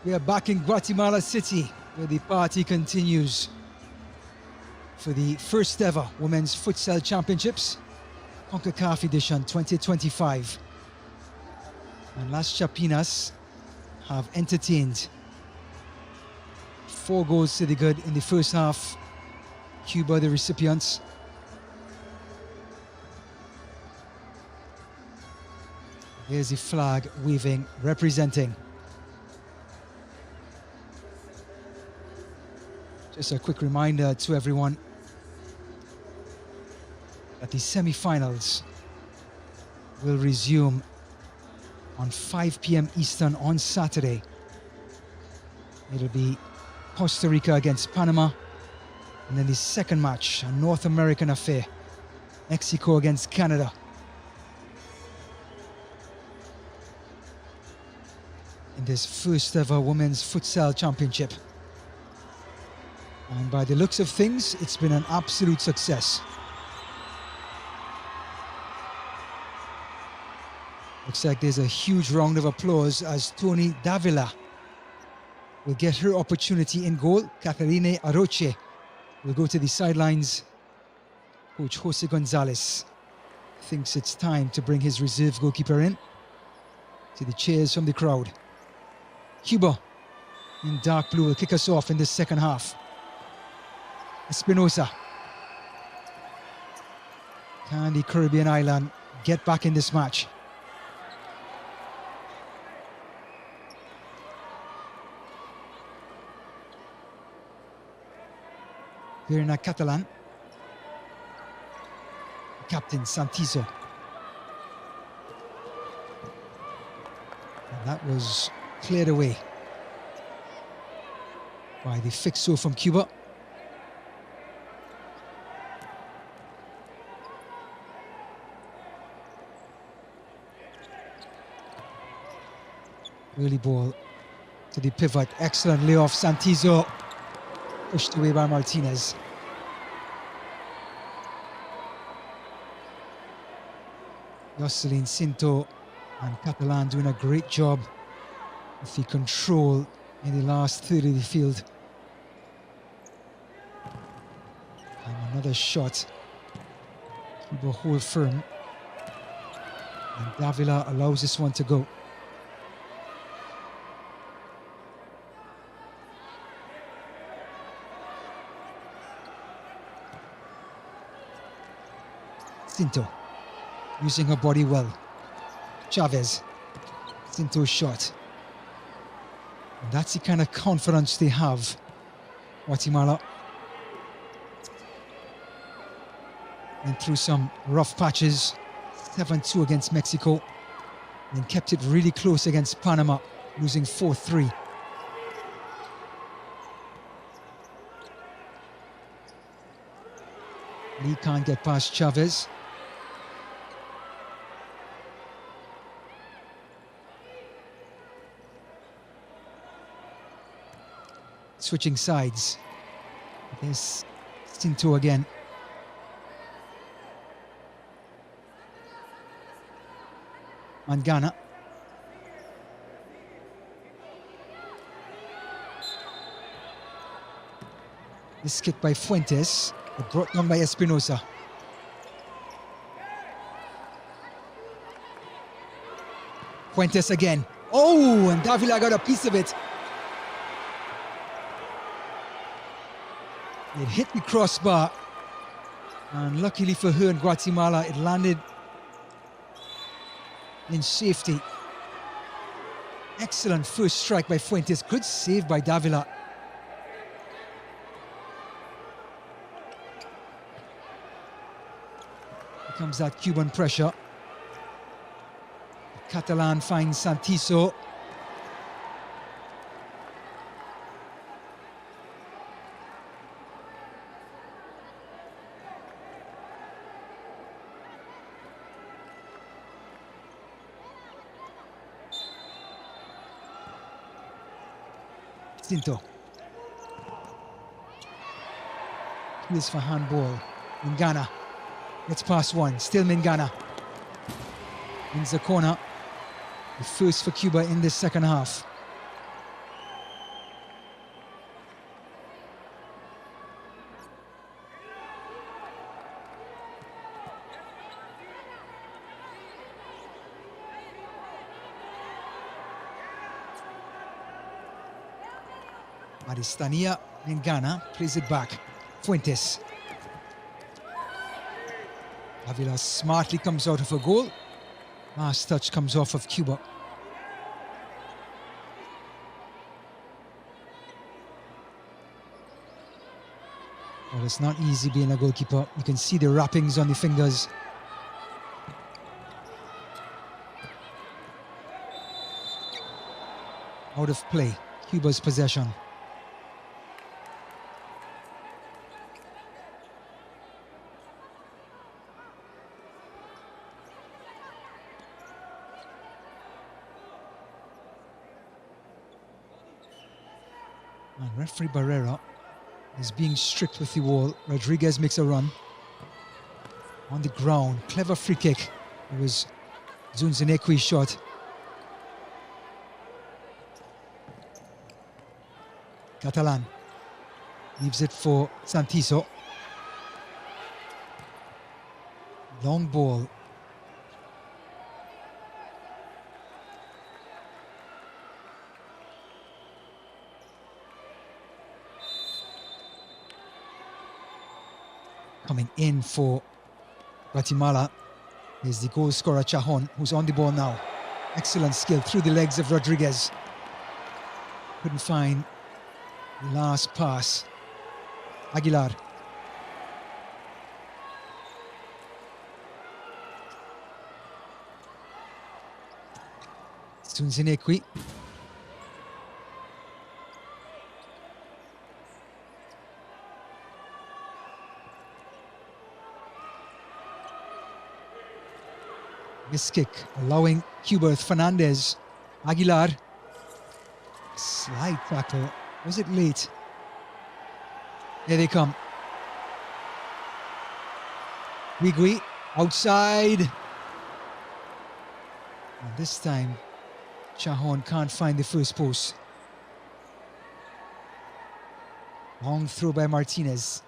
We are back in Guatemala City, where the party continues for the first ever Women's Futsal Championships, Concacaf edition 2025. And Las Chapinas have entertained 4 goals to the good in the first half. Cuba, the recipients. There's the flag waving, representing. Just a quick reminder to everyone that the semi-finals will resume on 5 p.m. Eastern on Saturday. It'll be Costa Rica against Panama, and then the second match, a North American affair, Mexico against Canada. In this first ever Women's Futsal Championship. And by the looks of things, it's been an absolute success. Looks like there's a huge round of applause as Tony Davila will get her opportunity in goal. Catherine Aroche will go to the sidelines. Coach Jose Gonzalez thinks it's time to bring his reserve goalkeeper in. To the cheers from the crowd. Cuba in dark blue will kick us off in the second half. Espinosa. Can the Caribbean island get back in this match? Verna Catalan. Captain Santizo. And that was cleared away by the fixo from Cuba. Early ball to the pivot. Excellent layoff. Santizo pushed away by Martinez. Jocelyn Cinto and Catalan doing a great job with the control in the last third of the field. And another shot. Cuba hold firm. And Davila allows this one to go. Cinto using her body well. Chavez. Cinto's shot. And that's the kind of confidence they have, Guatemala. And through some rough patches, 7-2 against Mexico, and kept it really close against Panama, losing 4-3. Lee can't get past Chavez. Switching sides. There's Cinto again. Mangana. This kick by Fuentes, but brought down by Espinosa. Fuentes again. Oh, and Davila got a piece of it. It hit the crossbar, and luckily for her in Guatemala, it landed in safety. Excellent first strike by Fuentes. Good save by Davila. Here comes that Cuban pressure. Catalan finds Santizo. Cinto. Here's for handball. Mangana gets past one. Still Mangana. Wins the corner. The first for Cuba in this second half. Aristania in Ghana plays it back. Fuentes. Avila smartly comes out of a goal. Last touch comes off of Cuba. Well, it's not easy being a goalkeeper. You can see the wrappings on the fingers. Out of play. Cuba's possession. And referee Barrera is being strict with the wall. Rodriguez makes a run. On the ground. Clever free kick. It was Zunzinequi's shot. Catalan leaves it for Santiso. Long ball. Coming in for Guatemala is the goal scorer Chahon, who's on the ball now. Excellent skill through the legs of Rodriguez. Couldn't find the last pass. Aguilar. Zunzinequi. Miss kick, allowing Cuba Fernandez. Aguilar. Slide tackle. Was it late? Here they come. Wigui outside. And this time, Chahon can't find the first post. Long throw by Martinez.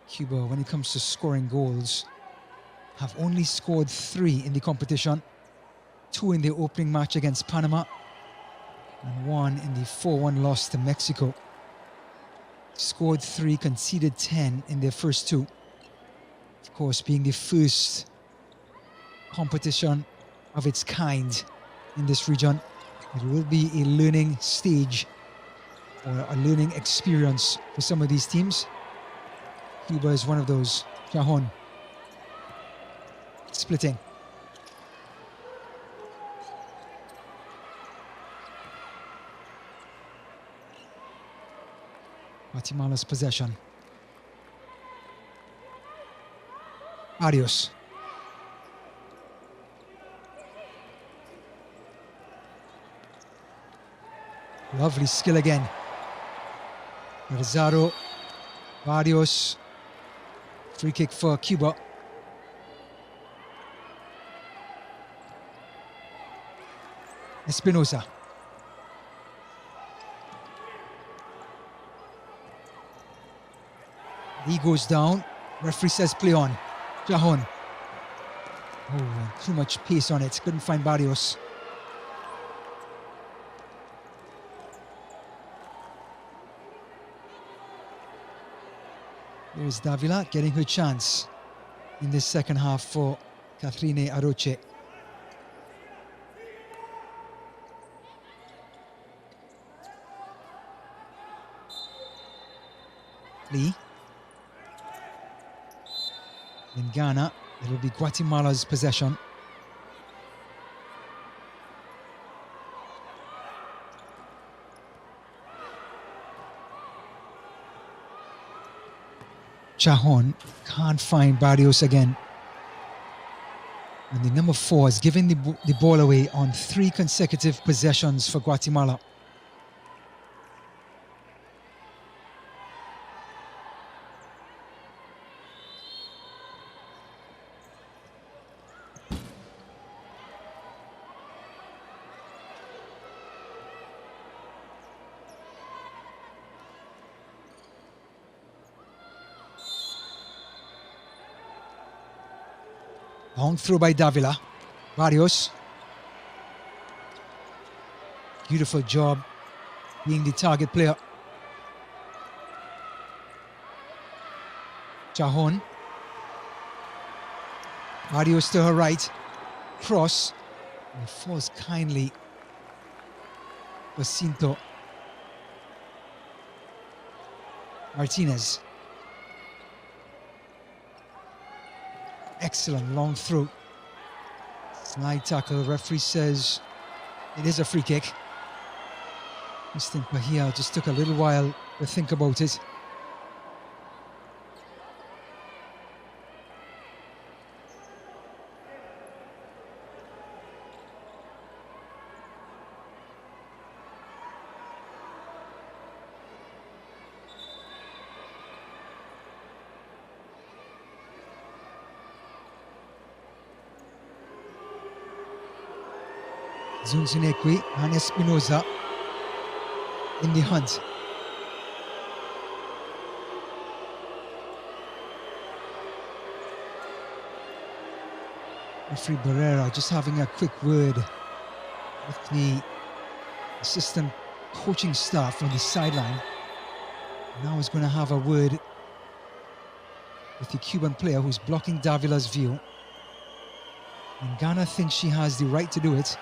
Cuba, when it comes to scoring goals, have only scored 3 in the competition. 2 in the opening match against Panama and 1 in the 4-1 loss to Mexico. Scored 3, conceded 10 in their first 2. Of course, being the first competition of its kind in this region, it will be a learning stage or a learning experience for some of these teams. Cuba is one of those. Chahon. Splitting. Guatemala's possession. Arios. Lovely skill again. Garzaro. Arios. Free kick for Cuba. Espinosa. He goes down. Referee says play on. Chahon. Oh, too much pace on it. Couldn't find Barrios. Here's Davila getting her chance in this second half for Catherine Aroche. Lee. In Ghana, it will be Guatemala's possession. Chahon can't find Barrios again. And the number 4 is giving the ball away on 3 consecutive possessions for Guatemala. Long throw by Davila. Barrios. Beautiful job being the target player. Cajon. Barrios to her right. Cross. And it falls kindly for Cinto. Martinez. Excellent long throw. Slide tackle. Referee says it is a free kick. Mr. Bahia just took a little while to think about it. Zunzunekwe and Espinoza in the hunt. Referee Barrera just having a quick word with the assistant coaching staff on the sideline. Now he's going to have a word with the Cuban player who's blocking Davila's view. And Ghana thinks she has the right to do it.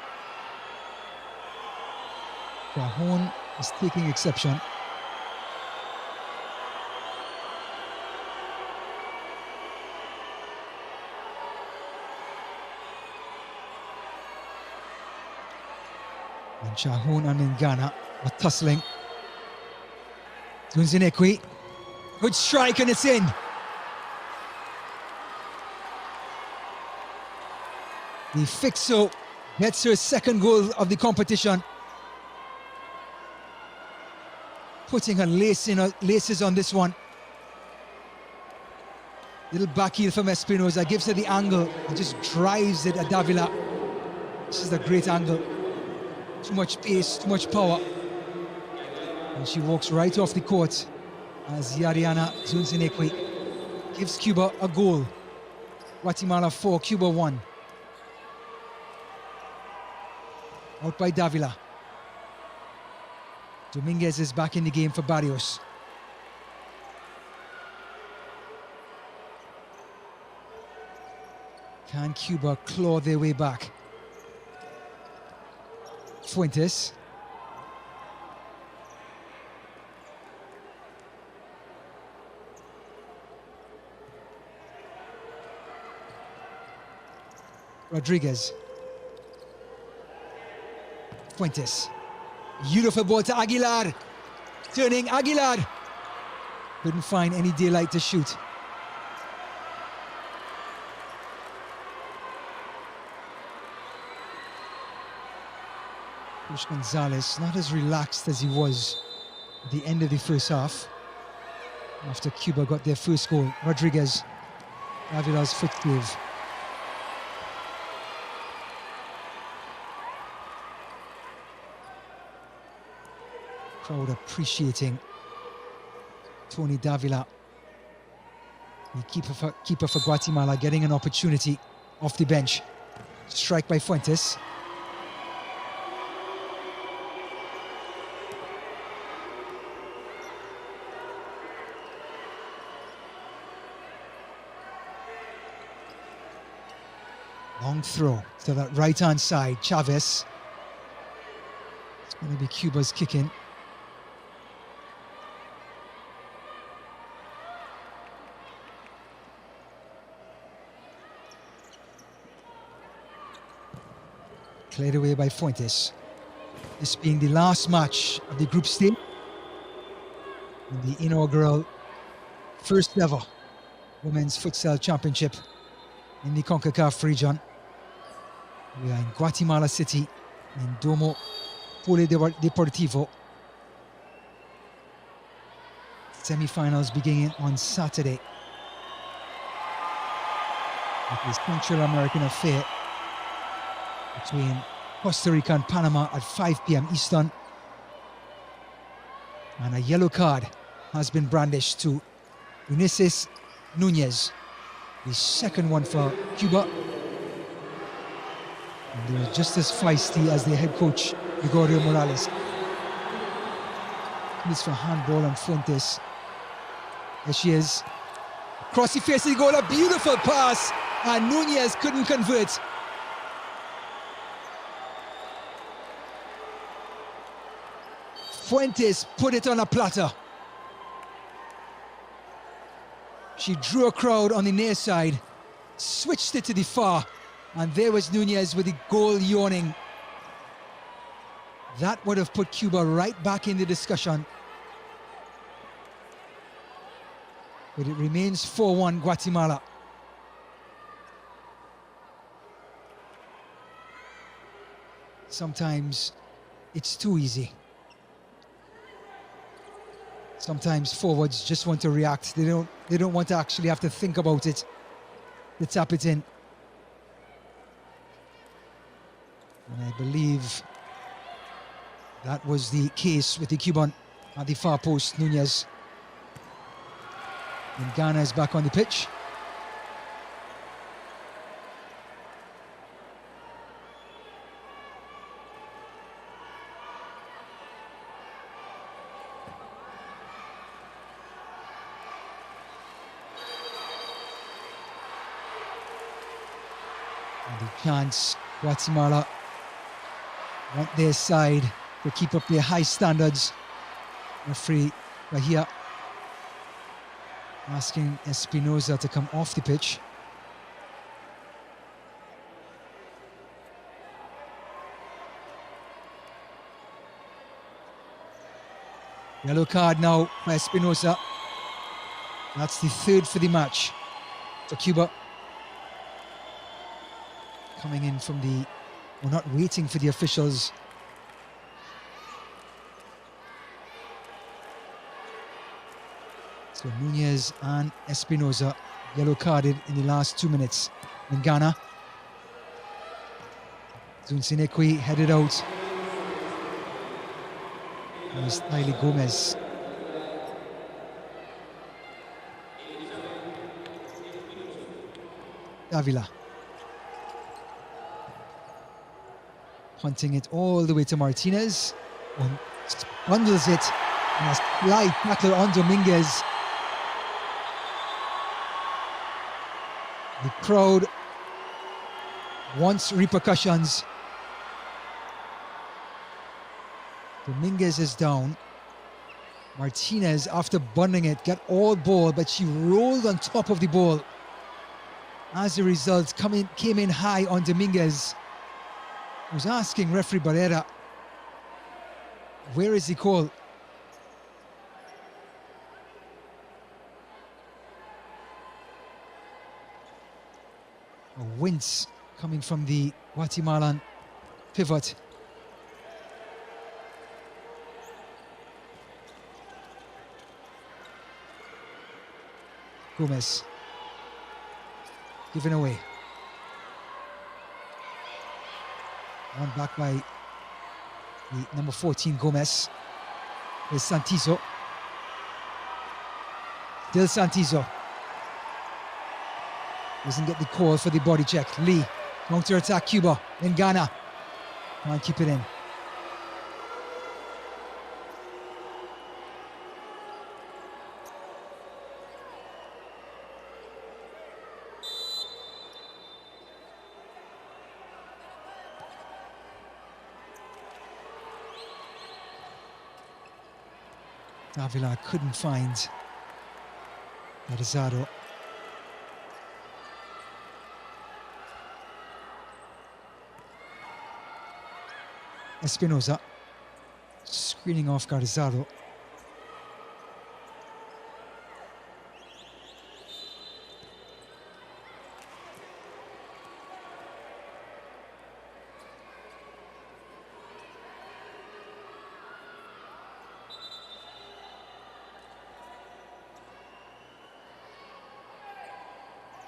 Cajon is taking exception. And Cajon and Ngana are tussling. Zunzunekwe. Good strike and it's in. The Fixo gets her second goal of the competition. Putting her laces on this one. Little back heel from Espinoza, gives her the angle and just drives it at Davila. This is a great angle. Too much pace, too much power. And she walks right off the court as Yariana Zunzunekwe gives Cuba a goal. Guatemala 4, Cuba 1. Out by Davila. Dominguez is back in the game for Barrios. Can Cuba claw their way back? Fuentes. Rodriguez. Fuentes. Beautiful ball to Aguilar. Turning Aguilar. Couldn't find any daylight to shoot. Push Gonzalez not as relaxed as he was at the end of the first half. After Cuba got their first goal. Rodriguez. Davila's foot give. Crowd appreciating Tony Davila, the keeper for Guatemala, getting an opportunity off the bench. Strike by Fuentes. Long throw to that right-hand side. Chavez. It's going to be Cuba's kick-in. Cleared away by Fuentes. This being the last match of the group stage in the inaugural first ever Women's Futsal Championship in the Concacaf region. We are in Guatemala City in Domo Polideportivo. Semi-finals beginning on Saturday. It is Central American affair between Costa Rica and Panama at 5 p.m. Eastern. And a yellow card has been brandished to Ulises Nunez, the second one for Cuba. And they were just as feisty as their head coach, Gregorio Morales. This for handball on Fuentes. There she is. Cross the face of the goal, a beautiful pass, and Nunez couldn't convert. Fuentes put it on a platter. She drew a crowd on the near side, switched it to the far, and there was Nunez with the goal yawning. That would have put Cuba right back in the discussion. But it remains 4-1 Guatemala. Sometimes it's too easy. Sometimes forwards just want to react. They don't want to actually have to think about it. They tap it in. And I believe that was the case with the Cuban at the far post, Nunez. And Ghana is back on the pitch. And the chance Guatemala want their side to keep up their high standards. Referee Bahia asking Espinosa to come off the pitch. Yellow card now for Espinosa. That's the third for the match for Cuba. Coming in from the, we're not waiting for the officials. So Nunez and Espinosa yellow carded in the last 2 minutes in Ghana. Zunsinekwe headed out. And it's Tylee Gomez. Davila. Punting it all the way to Martinez. And bundles it. And a slight tackle on Dominguez. The crowd wants repercussions. Dominguez is down. Martinez, after bundling it, got all ball, but she rolled on top of the ball. As a result, came in high on Dominguez. I was asking referee Barrera, where is the call? A wince coming from the Guatemalan pivot. Gomez given away. Won back by the number 14 Gomez. There's Santizo. Still Santizo. Doesn't get the call for the body check. Lee, counter-attack Cuba in Ghana. Can't keep it in. Davila couldn't find Garzado. Espinosa screening off Garzado.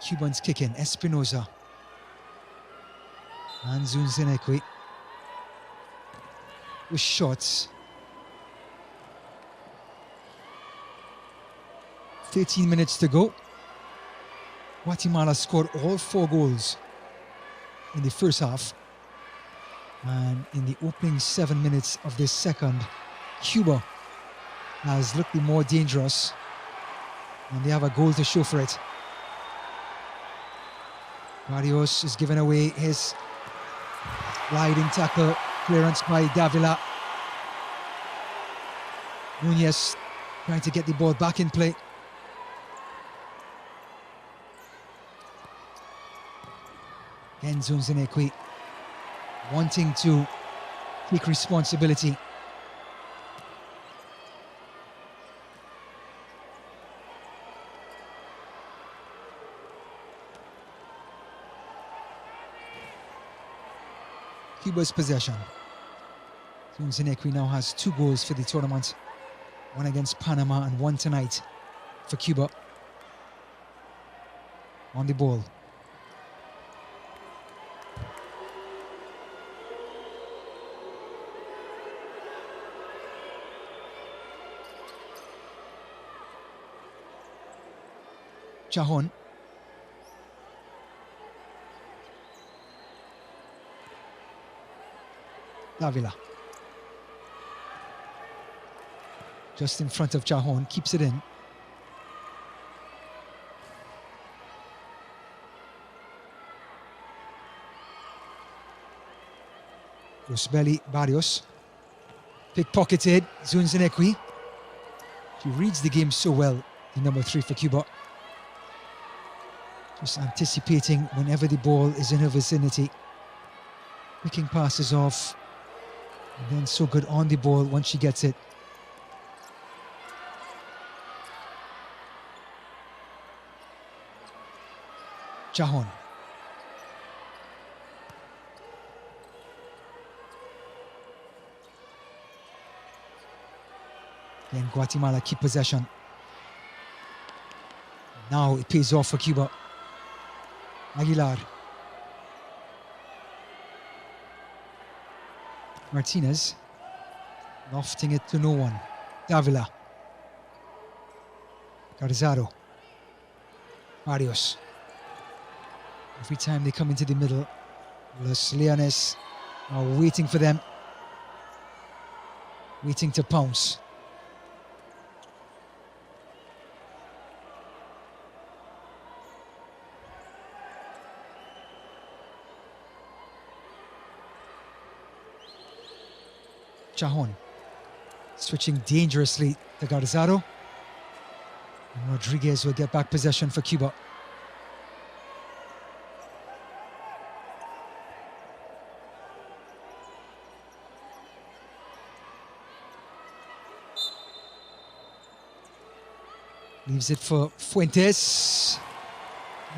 Cubans kicking, Espinosa and Zunzinekwe with shots. 13 minutes to go. Guatemala scored all 4 goals in the first half. And in the opening 7 minutes of this second, Cuba has looked the more dangerous, and they have a goal to show for it. Barrios is giving away his sliding tackle, clearance by Davila. Nunez trying to get the ball back in play. Again, Zunzunekwi wanting to take responsibility. Cuba's possession. Zunzunekwi now has 2 goals for the tournament. One against Panama and one tonight for Cuba. On the ball. Chahon. Davila. Just in front of Chahon, keeps it in. Rosbelli Barrios. Pickpocketed, Zunzunekwi. She reads the game so well, the number 3 for Cuba. Just anticipating whenever the ball is in her vicinity. Picking passes off. And then so good on the ball once she gets it. Chahon. Then Guatemala keep possession. Now it pays off for Cuba. Aguilar. Martinez. Lofting it to no one. Davila. Garzaro. Barrios. Every time they come into the middle, Los Leones are waiting for them. Waiting to pounce. Chahon switching dangerously to Garzaro. And Rodriguez will get back possession for Cuba. Leaves it for Fuentes.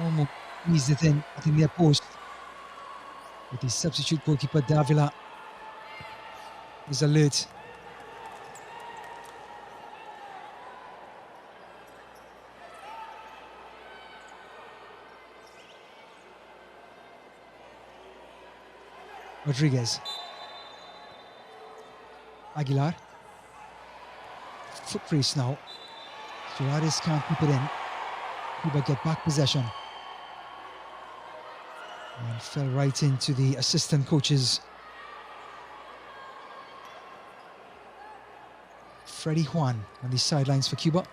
Almost squeezed it in at the near post. But the substitute goalkeeper Davila is alert. Rodriguez. Aguilar. Foot race now. Suarez can't keep it in. Cuba get back possession. And fell right into the assistant coaches. Freddy Juan on the sidelines for Cuba.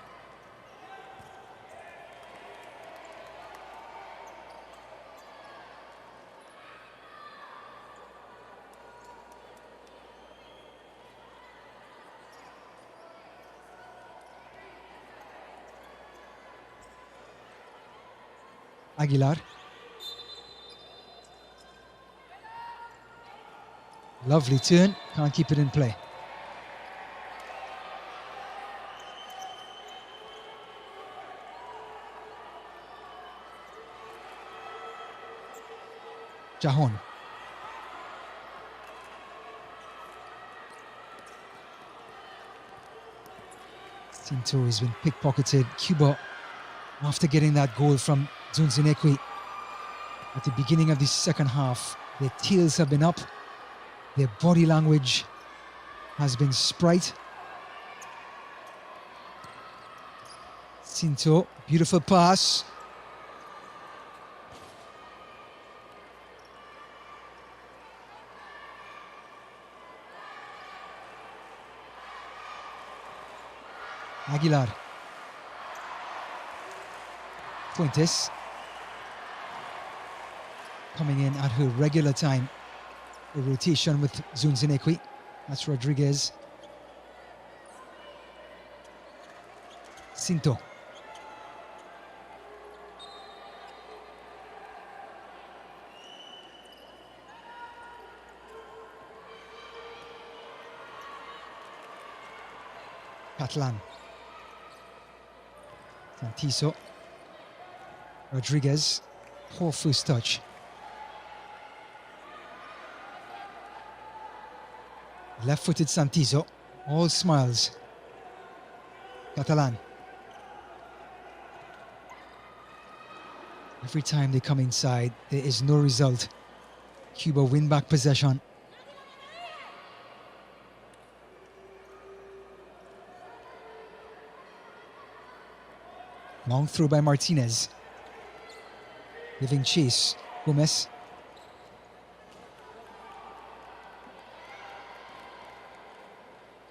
Aguilar. Lovely turn, can't keep it in play. Chahon. Tinto has been pickpocketed. Cuba, after getting that goal from Zunzunekwi at the beginning of the second half, their tails have been up, their body language has been sprite. Tinto, beautiful pass. Aguilar. Fuentes. Coming in at her regular time. A rotation with Zunzinequi. That's Rodriguez. Cinto. Catalan. Santiso. Rodriguez. Poor first touch. Left-footed Santiso. All smiles. Catalan. Every time they come inside, there is no result. Cuba win back possession. Long throw by Martinez. Giving chase. Gomez.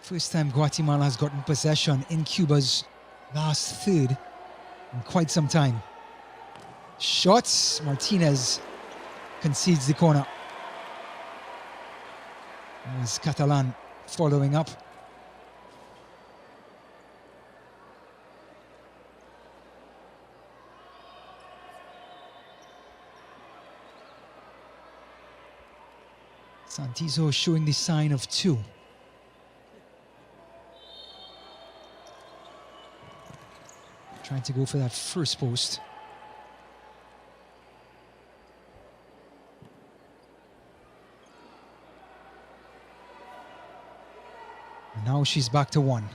First time Guatemala has gotten possession in Cuba's last third in quite some time. Shots. Martinez concedes the corner. As Catalan following up. Santiso showing the sign of two. Trying to go for that first post. And now she's back to one.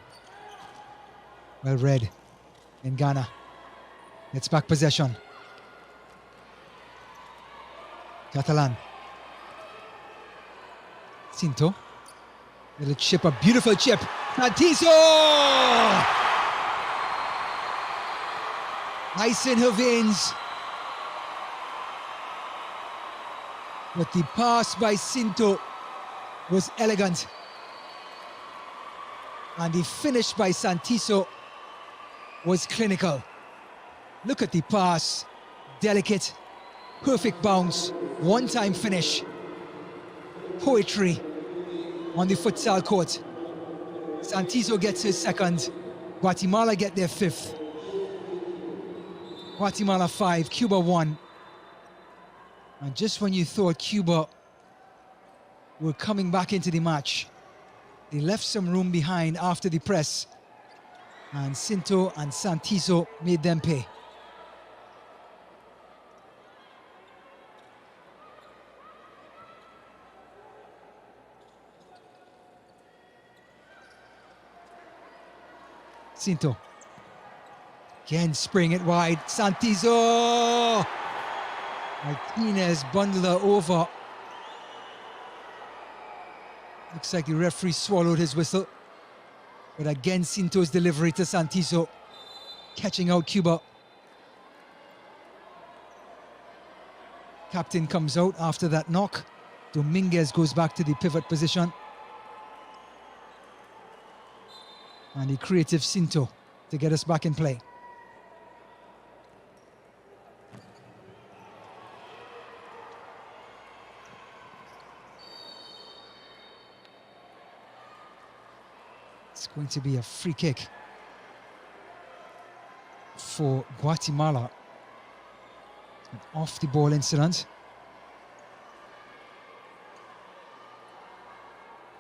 Well read in Ghana. It's back possession. Catalan. Cinto. Little chip, a beautiful chip. Santiso! Ice in her veins. But the pass by Cinto was elegant. And the finish by Santiso was clinical. Look at the pass. Delicate. Perfect bounce. One-time finish. Poetry on the futsal court. Santiso gets his second. Guatemala get their fifth. Guatemala 5, Cuba 1. And just when you thought Cuba were coming back into the match, they left some room behind after the press. And Cinto and Santiso made them pay. Cinto. Again, spraying it wide. Santiso! Martinez bundled her over. Looks like the referee swallowed his whistle. But again, Cinto's delivery to Santiso. Catching out Cuba. Captain comes out after that knock. Dominguez goes back to the pivot position. And the creative Cinto to get us back in play. It's going to be a free kick for Guatemala. An off the ball incident.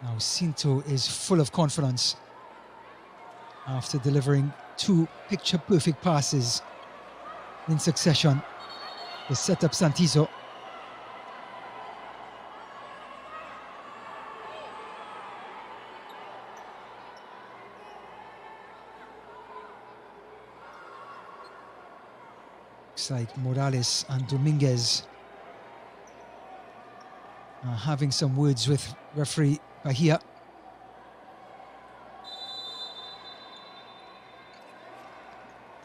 Now Cinto is full of confidence after delivering two picture-perfect passes in succession to set up Santiso. Looks like Morales and Dominguez are having some words with referee Bahia.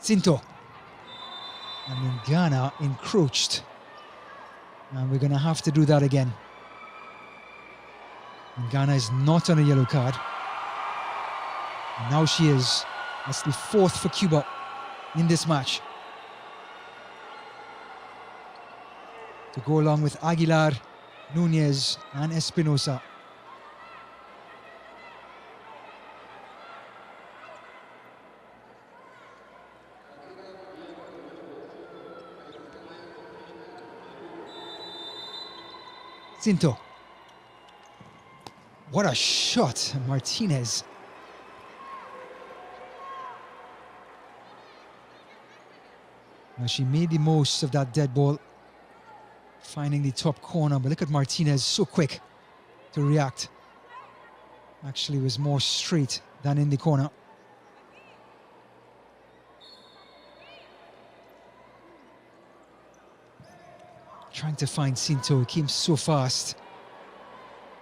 Cinto. And then Ghana encroached. And we're going to have to do that again. And Ghana is not on a yellow card. And now she is. That's the fourth for Cuba in this match. To go along with Aguilar, Nunez, and Espinosa. Cinto. What a shot, Martinez. Now she made the most of that dead ball, finding the top corner. But look at Martinez, so quick to react. Actually was more straight than in the corner. Trying to find Cinto, he came so fast.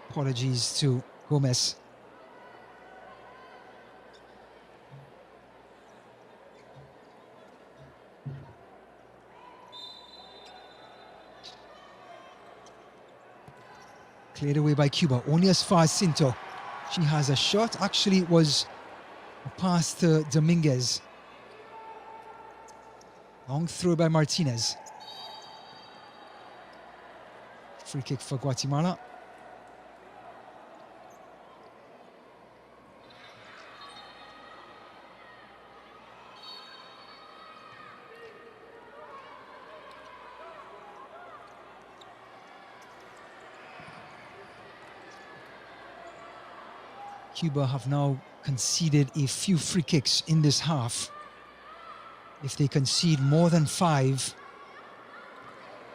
Apologies to Gomez. Cleared away by Cuba, only as far as Cinto. She has a shot. Actually, it was a pass to Dominguez. Long throw by Martinez. Free kick for Guatemala. Cuba have now conceded a few free kicks in this half. If they concede more than 5,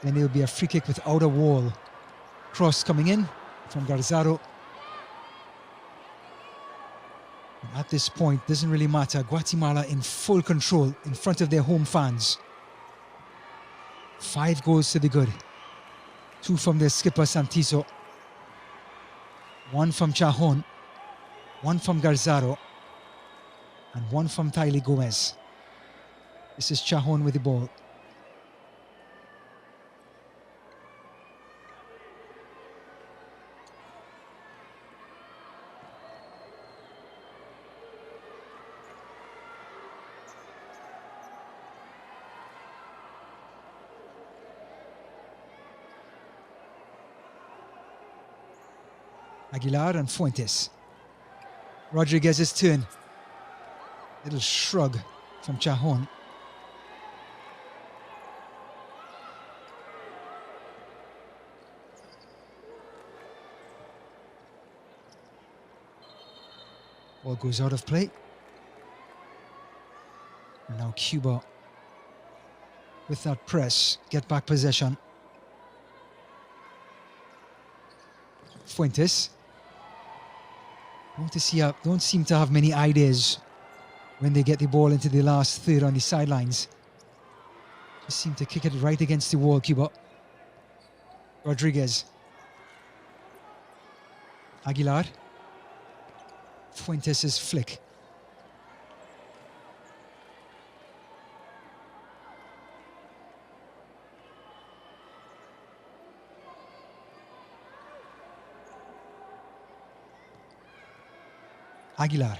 then it'll be a free kick without a wall. Cross coming in from Garzaro. And at this point, doesn't really matter. Guatemala in full control in front of their home fans. 5 goals to the good. 2 from their skipper Santizo. 1 from Chajon. 1 from Garzaro. And 1 from Tylee Gomez. This is Chajon with the ball. Aguilar and Fuentes. Rodriguez's turn. Little shrug from Chajon. Ball goes out of play. And now Cuba, with that press, get back possession. Fuentes. Don't seem to have many ideas when they get the ball into the last third on the sidelines. Just seem to kick it right against the wall, Cuba. Rodriguez. Aguilar. Fuentes' flick. Aguilar.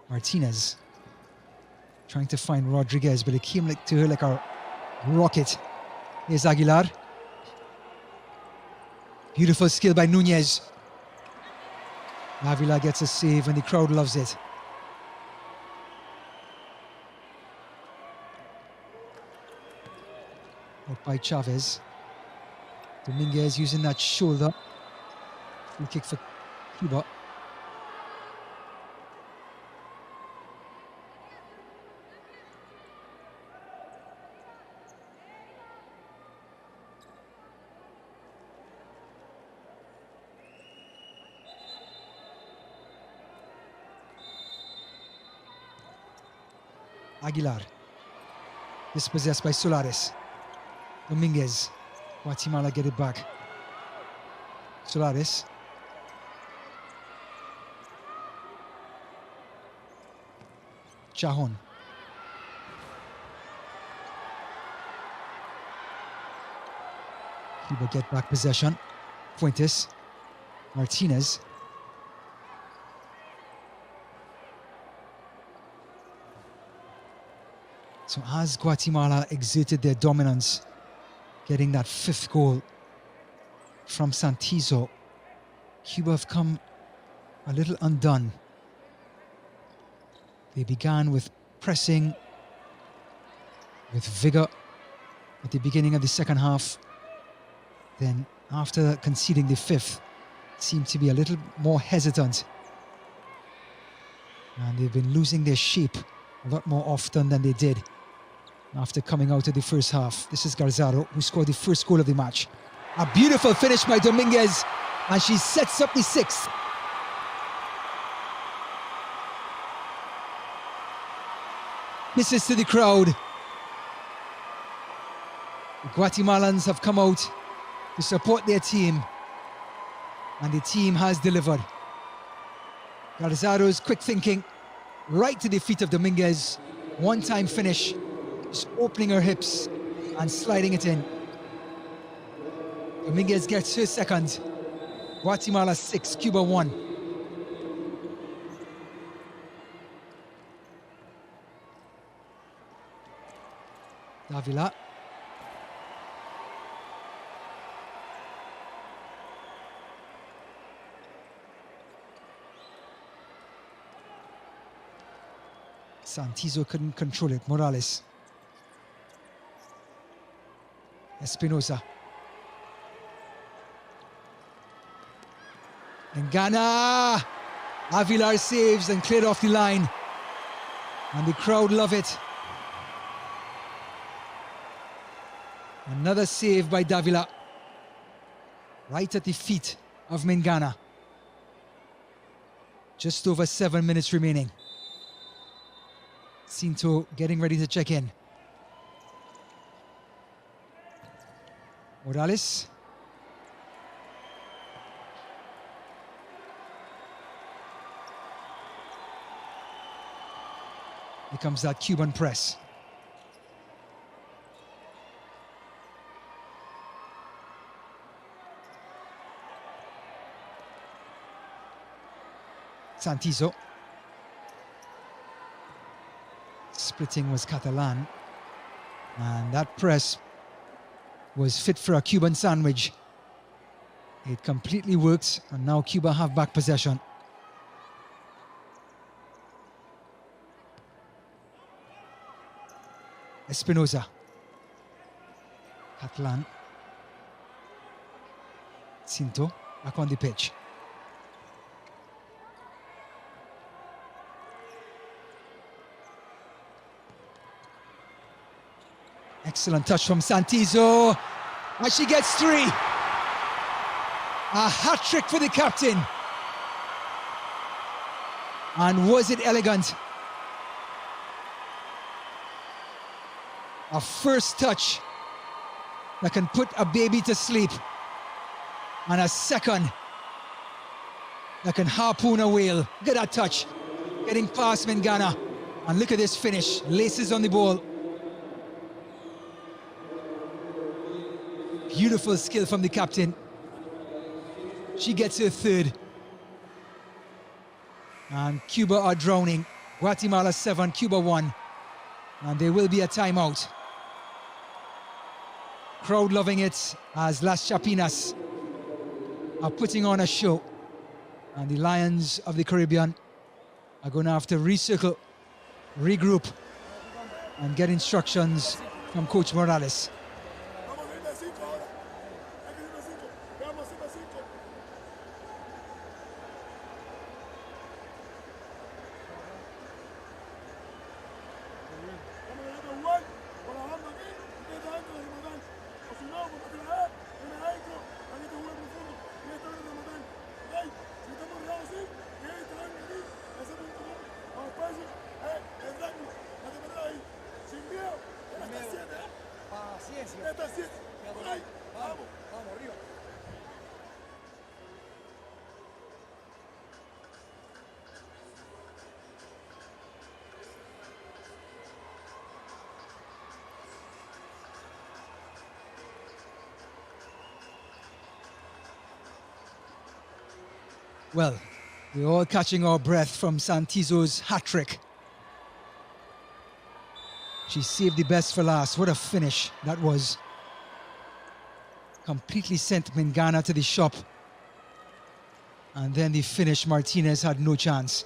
Martinez. Trying to find Rodriguez, but it came to her like a rocket. Here's Aguilar. Beautiful skill by Nunez. Avila gets a save and the crowd loves it. Out by Chavez. Dominguez using that shoulder. Free kick for Cuba. Aguilar. Dispossessed by Solares. Dominguez. Guatemala get it back. Solares. Chajon. Cuba get back possession. Fuentes. Martinez. So as Guatemala exerted their dominance, getting that 5th goal from Santizo, Cuba have come a little undone. They began with pressing, with vigor at the beginning of the second half. Then after conceding the 5th, seemed to be a little more hesitant. And they've been losing their shape a lot more often than they did after coming out of the first half. This is Garzaro, who scored the first goal of the match. A beautiful finish by Dominguez, and she sets up the 6th. Misses to the crowd. The Guatemalans have come out to support their team, and the team has delivered. Garzaro's quick thinking, right to the feet of Dominguez. One-time finish, just opening her hips and sliding it in. Dominguez gets her 2nd. Guatemala 6, Cuba 1. Davila. Santizo couldn't control it. Morales. Espinosa. And Ghana. Avilar saves and cleared off the line. And the crowd love it. Another save by Davila. Right at the feet of Mingana. Just over 7 minutes remaining. Cinto getting ready to check in. Morales. Here comes that Cuban press. Santizo. Splitting was Catalan. And that press was fit for a Cuban sandwich. It completely worked, and now Cuba have back possession. Espinosa. Catalan. Cinto back on the pitch. Excellent touch from Santizo. And she gets 3. A hat-trick for the captain. And was it elegant? A first touch that can put a baby to sleep. And a second that can harpoon a whale. Look at that touch. Getting past Mingana. And look at this finish. Laces on the ball. Beautiful skill from the captain. She gets her 3rd. And Cuba are drowning. Guatemala 7, Cuba 1. And there will be a timeout. Crowd loving it as Las Chapinas are putting on a show. And the Lions of the Caribbean are going to have to recircle, regroup, and get instructions from Coach Morales. Well, we're all catching our breath from Santizo's hat-trick. She saved the best for last. What a finish that was. Completely sent Mingana to the shop. And then the finish, Martinez had no chance.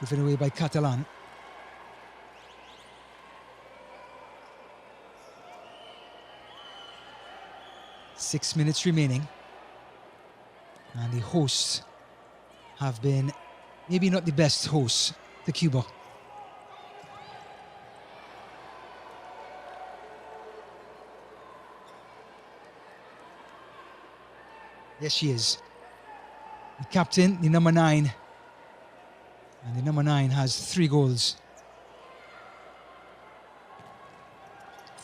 Given away by Catalan. Six minutes remaining. And the hosts have been maybe not the best hosts to Cuba. Yes, she is. The captain, the number 9. And the number 9 has 3 goals.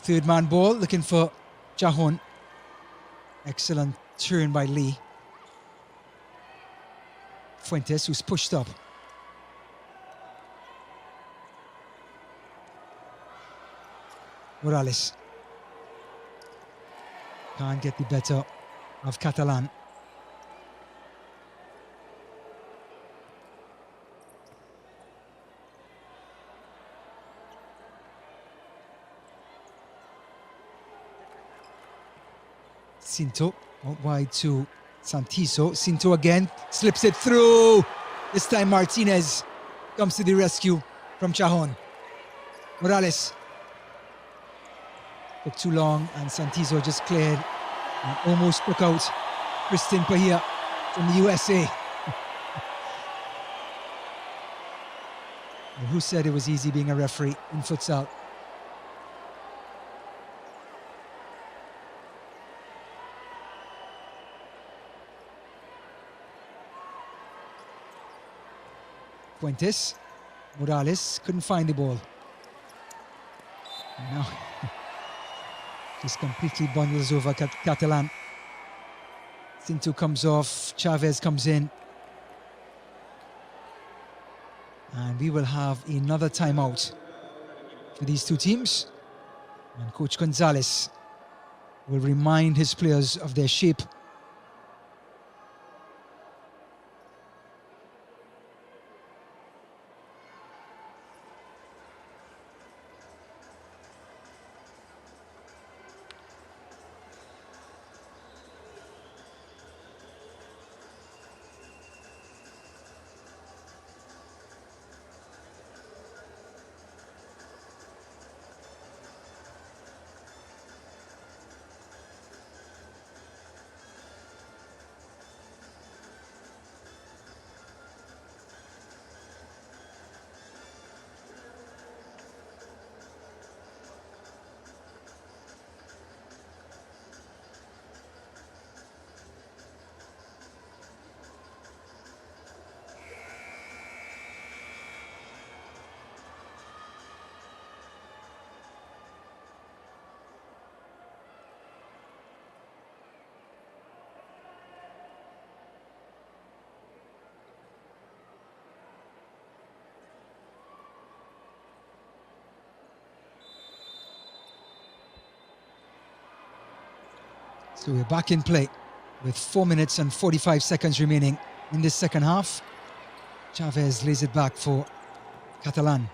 Third man ball, looking for Cajon. Excellent turn by Lee. Fuentes, who's pushed up. Morales. Can't get the better of Catalan. Cinto out wide to Santizo. Cinto again slips it through. This time Martinez comes to the rescue from Cajon. Morales took too long and Santizo just cleared and almost took out Kristen Pahia from the USA. Who said it was easy being a referee in futsal? Fuentes, Morales couldn't find the ball. And now, just completely bundles over Catalan. Cinto comes off, Chavez comes in. And we will have another timeout for these two teams. And Coach Gonzalez will remind his players of their shape. So we're back in play with 4 minutes and 45 seconds remaining in this second half. Chavez lays it back for Catalan.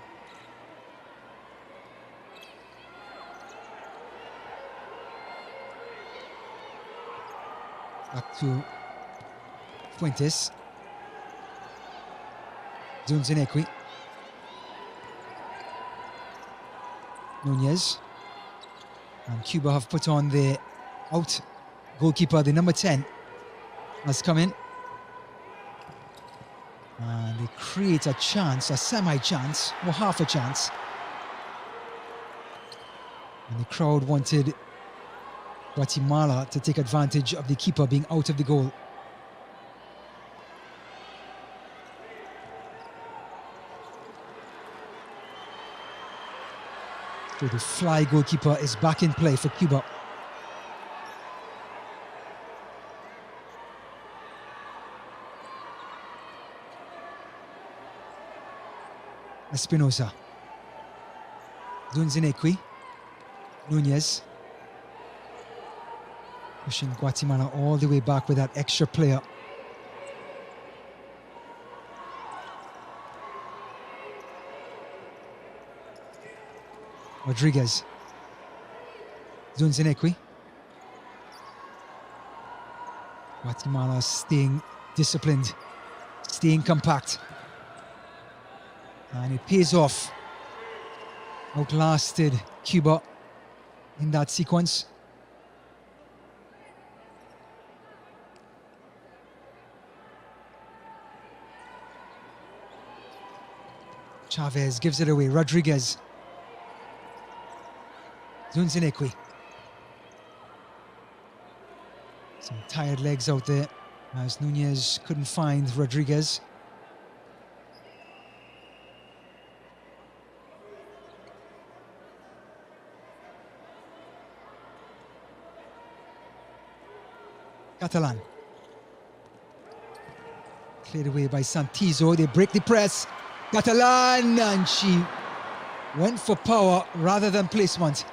Back to Fuentes. Zunzinequi. Nunez. And Cuba have put on their out goalkeeper, the number 10 has come in. And they create a chance, a semi-chance, or half a chance. And the crowd wanted Guatemala to take advantage of the keeper being out of the goal. So the fly goalkeeper is back in play for Cuba. Espinosa. Zunzinekwi. Nunez. Pushing Guatemala all the way back with that extra player. Rodriguez. Zunzinekwi. Guatemala staying disciplined, staying compact. And it pays off. Outlasted Cuba in that sequence. Chavez gives it away. Rodriguez. Zunzinekwi. Some tired legs out there as Nunez couldn't find Rodriguez. Catalan. Cleared away by Santizo. They break the press. Catalan, and she went for power rather than placement.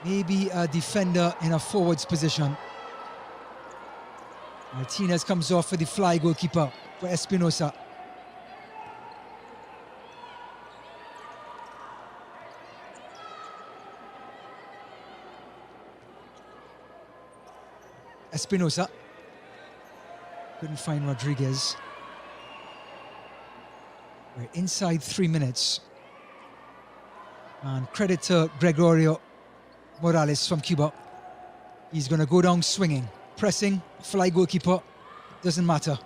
Maybe a defender in a forwards position. Martinez comes off for the fly goalkeeper for Espinosa. Espinosa. Couldn't find Rodriguez. We're inside 3 minutes. And credit to Gregorio Morales from Cuba. He's going to go down swinging. Pressing, fly goalkeeper, doesn't matter.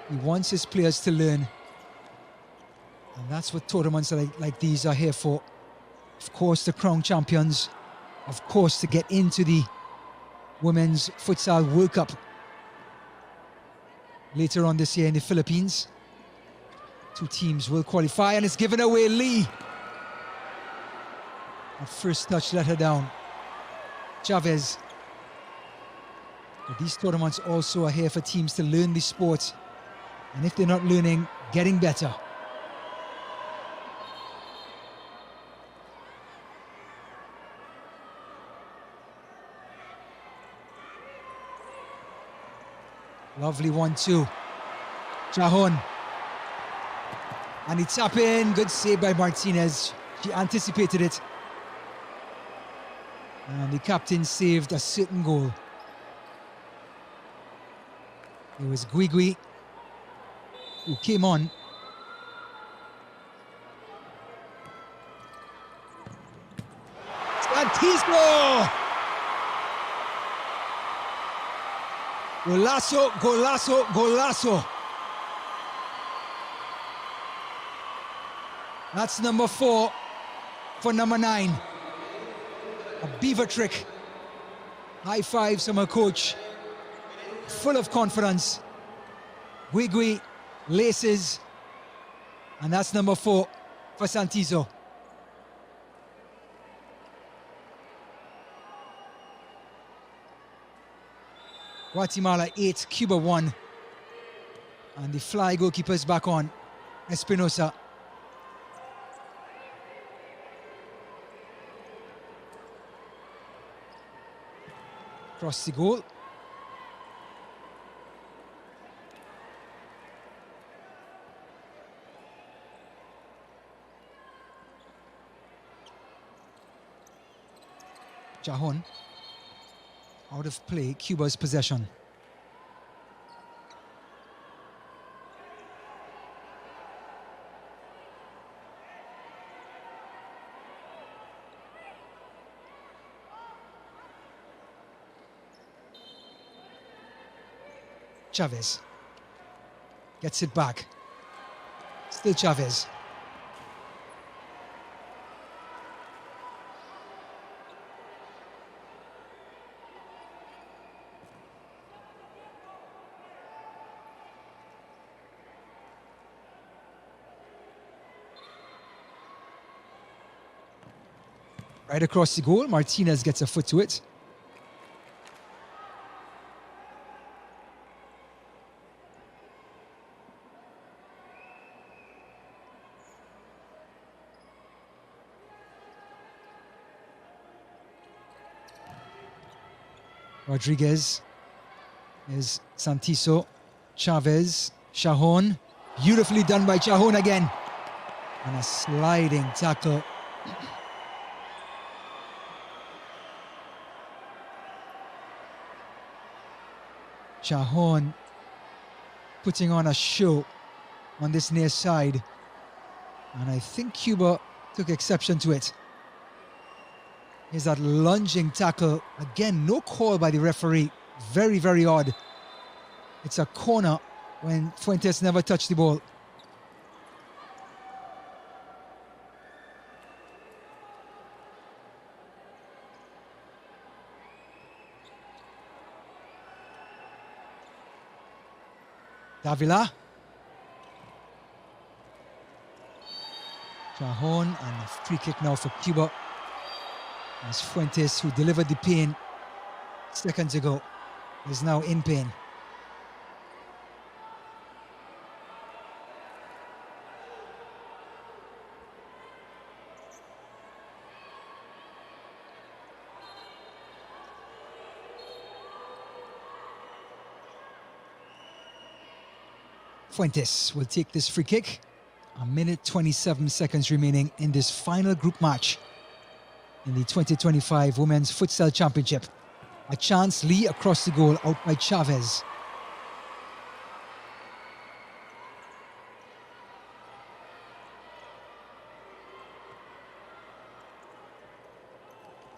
He wants his players to learn. And that's what tournaments like these are here for. Of course, the crown champions. Of course, to get into the Women's Futsal World Cup later on this year in the Philippines. 2 teams will qualify, and it's given away. Lee. That first touch let her down. Chavez. But these tournaments also are here for teams to learn the sport. And if they're not learning, getting better. Lovely 1-2. Cajon. And it's up in. Good save by Martinez. She anticipated it. And the captain saved a certain goal. It was Guigui who came on. Santizo! Golazo, golazo, golazo. That's number 4 for number 9. A beaver trick. High fives from her coach. Full of confidence. Guigui laces. And that's number 4 for Santizo. Guatemala 8, Cuba 1. And the fly goalkeeper's back on. Espinosa. Cross the goal. Cajon. Out of play, Cuba's possession. Chavez gets it back. Still Chavez. Right across the goal, Martinez gets a foot to it. Rodriguez. Is Santiso. Chavez. Shajon. Beautifully done by Shajon again. And a sliding tackle. Shajon putting on a show on this near side. And I think Cuba took exception to it. Here's that lunging tackle. Again, no call by the referee. Very, very odd. It's a corner when Fuentes never touched the ball. Davila. Shajon, and a free kick now for Cuba. As Fuentes, who delivered the pain seconds ago, is now in pain. Fuentes will take this free kick. A minute 27 seconds remaining in this final group match in the 2025 Women's Futsal Championship. A chance, Lee across the goal, out by Chavez.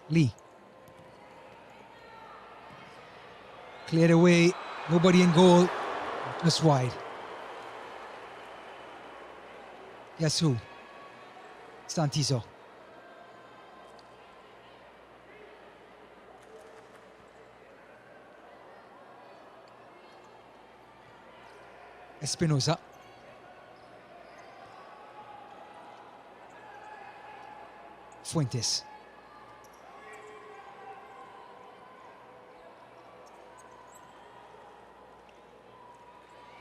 Lee. Cleared away, nobody in goal, just wide. Guess who? Santiso. Espinosa. Fuentes.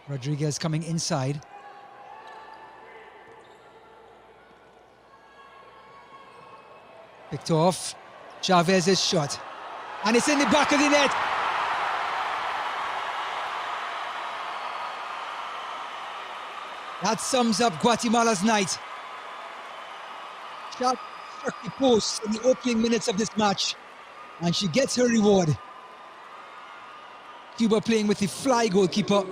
Rodriguez coming inside. Picked off. Chavez's shot. And it's in the back of the net. That sums up Guatemala's night. Shot struck the post in the opening minutes of this match, and she gets her reward. Cuba playing with the fly goalkeeper,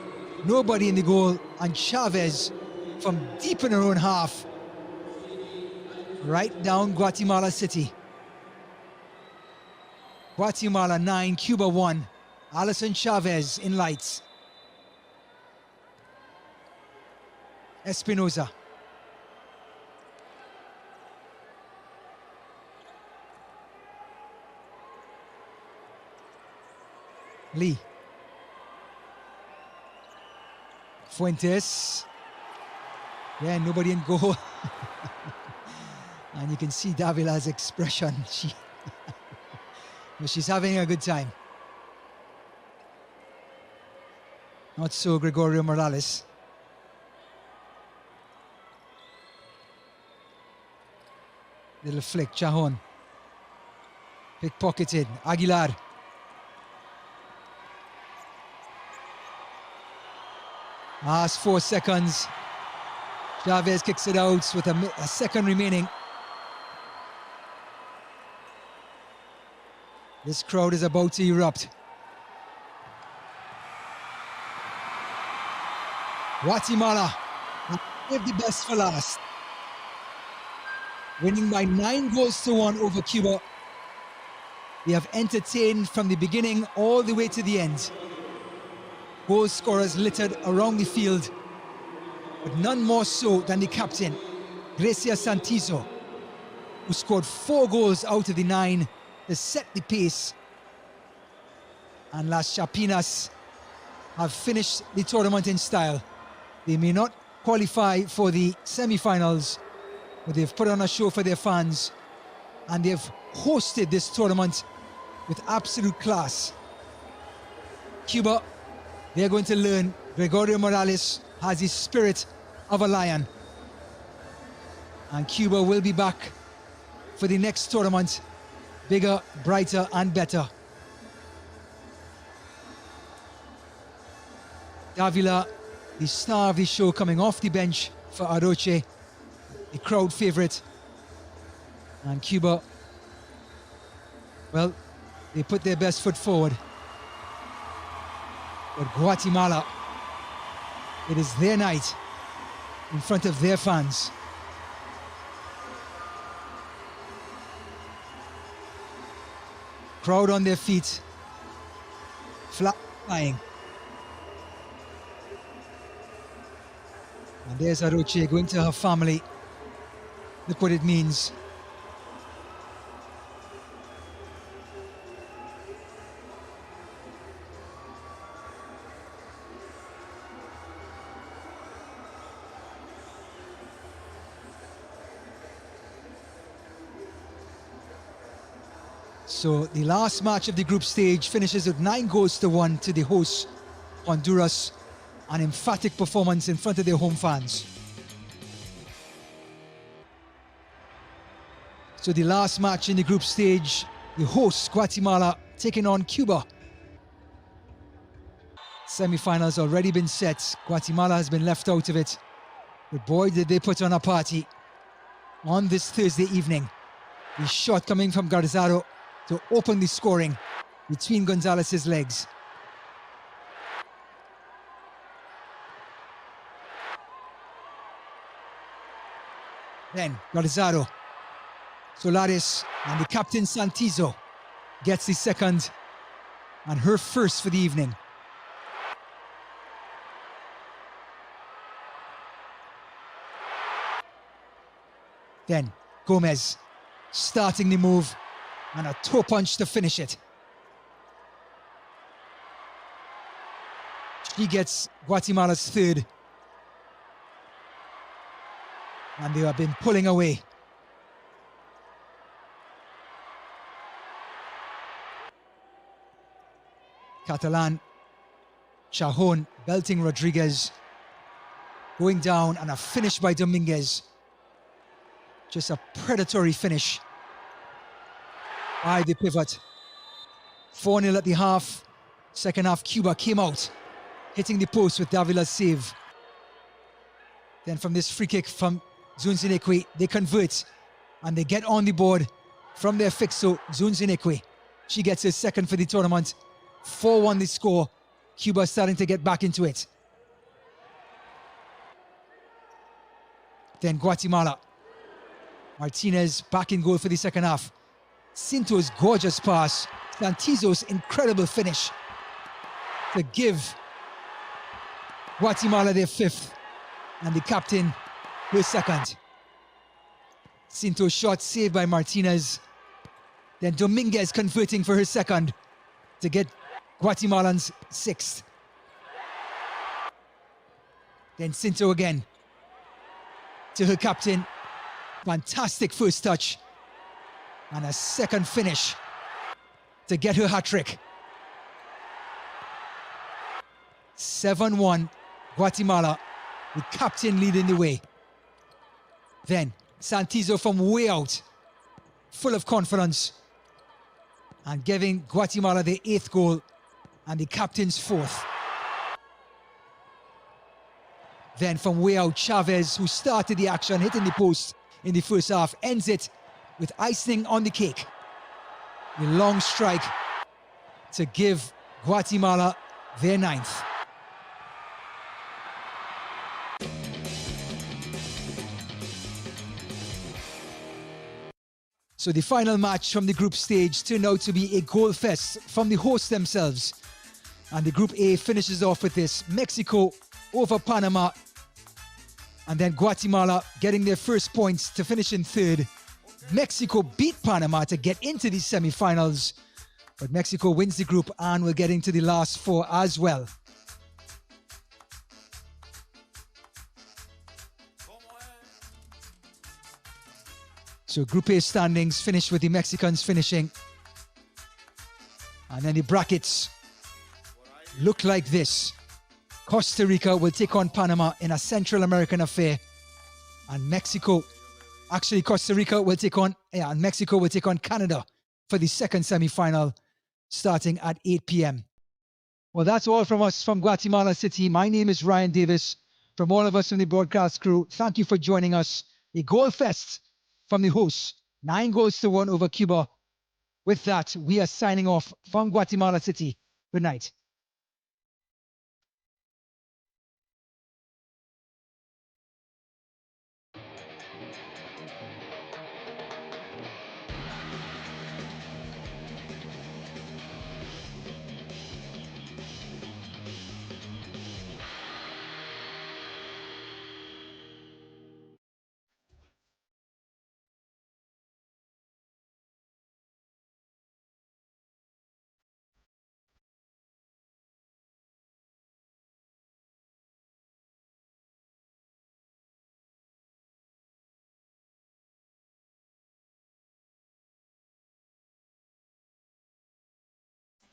nobody in the goal, and Chavez from deep in her own half. Right down Guatemala City. Guatemala 9, Cuba 1. Alison Chavez in lights. Espinosa. Lee. Fuentes. Yeah, nobody in goal. And you can see Davila's expression. She's having a good time. Not so Gregorio Morales. Little flick, Shajon. Pickpocketed, Aguilar. Last 4 seconds. Chavez kicks it out with a second remaining. This crowd is about to erupt. Guatemala, save the best for last. Winning by 9-1 over Cuba. They have entertained from the beginning all the way to the end. Goal scorers littered around the field, but none more so than the captain, Gracia Santiso, who scored 4 goals out of the 9 to set the pace. And Las Chapinas have finished the tournament in style. They may not qualify for the semi-finals, but they've put on a show for their fans, and they've hosted this tournament with absolute class. Cuba, they're going to learn Gregorio Morales has the spirit of a lion. And Cuba will be back for the next tournament, bigger, brighter, and better. Davila, the star of the show, coming off the bench for Aroche, the crowd favorite. And Cuba, well, they put their best foot forward. But Guatemala, it is their night in front of their fans. Crowd on their feet, flying. And there's Aroche going to her family. Look what it means. So the last match of the group stage finishes with 9-1 to the hosts, Honduras, an emphatic performance in front of their home fans. So the last match in the group stage, the hosts, Guatemala, taking on Cuba. Semi-finals already been set. Guatemala has been left out of it. But boy, did they put on a party on this Thursday evening. The shot coming from Garzado to open the scoring between Gonzalez's legs. Then Garzado, Solares, and the captain Santizo gets the second and her first for the evening. Then Gomez starting the move and a toe punch to finish it. She gets Guatemala's third. And they have been pulling away. Catalan, Chahon belting Rodriguez. Going down and a finish by Dominguez. Just a predatory finish by the pivot. 4-0 at the half. Second half, Cuba came out, hitting the post with Davila's save. Then from this free kick from Zunzinekwe, they convert and they get on the board from their fixo, Zunzinekwe. She gets her second for the tournament. 4-1 the score. Cuba starting to get back into it. Then Guatemala. Martinez back in goal for the second half. Cinto's gorgeous pass. Santizo's incredible finish to give Guatemala their fifth and the captain her second. Cinto's shot saved by Martinez. Then Dominguez converting for her second to get Guatemalans sixth. Then Cinto again to her captain. Fantastic first touch and a second finish to get her hat-trick. 7-1 Guatemala, the captain leading the way. Then Santizo from way out, full of confidence and giving Guatemala the 8th goal and the captain's 4th. Then from way out, Chavez, who started the action, hitting the post in the first half, ends it with icing on the cake. A long strike to give Guatemala their 9th. So the final match from the group stage turned out to be a goal fest from the hosts themselves. And the Group A finishes off with this: Mexico over Panama, and then Guatemala getting their first points to finish in third. Mexico beat Panama to get into the semi-finals, but Mexico wins the group and will get into the last 4 as well. So Group A standings finish with the Mexicans finishing. And then the brackets look like this. Costa Rica will take on Panama in a Central American affair. And Costa Rica will take on, and Mexico will take on Canada for the second semi-final starting at 8 p.m. Well, that's all from us from Guatemala City. My name is Ryan Davis. From all of us from the broadcast crew, thank you for joining us. A goal fest from the hosts, 9-1 over Cuba. With that, we are signing off from Guatemala City. Good night.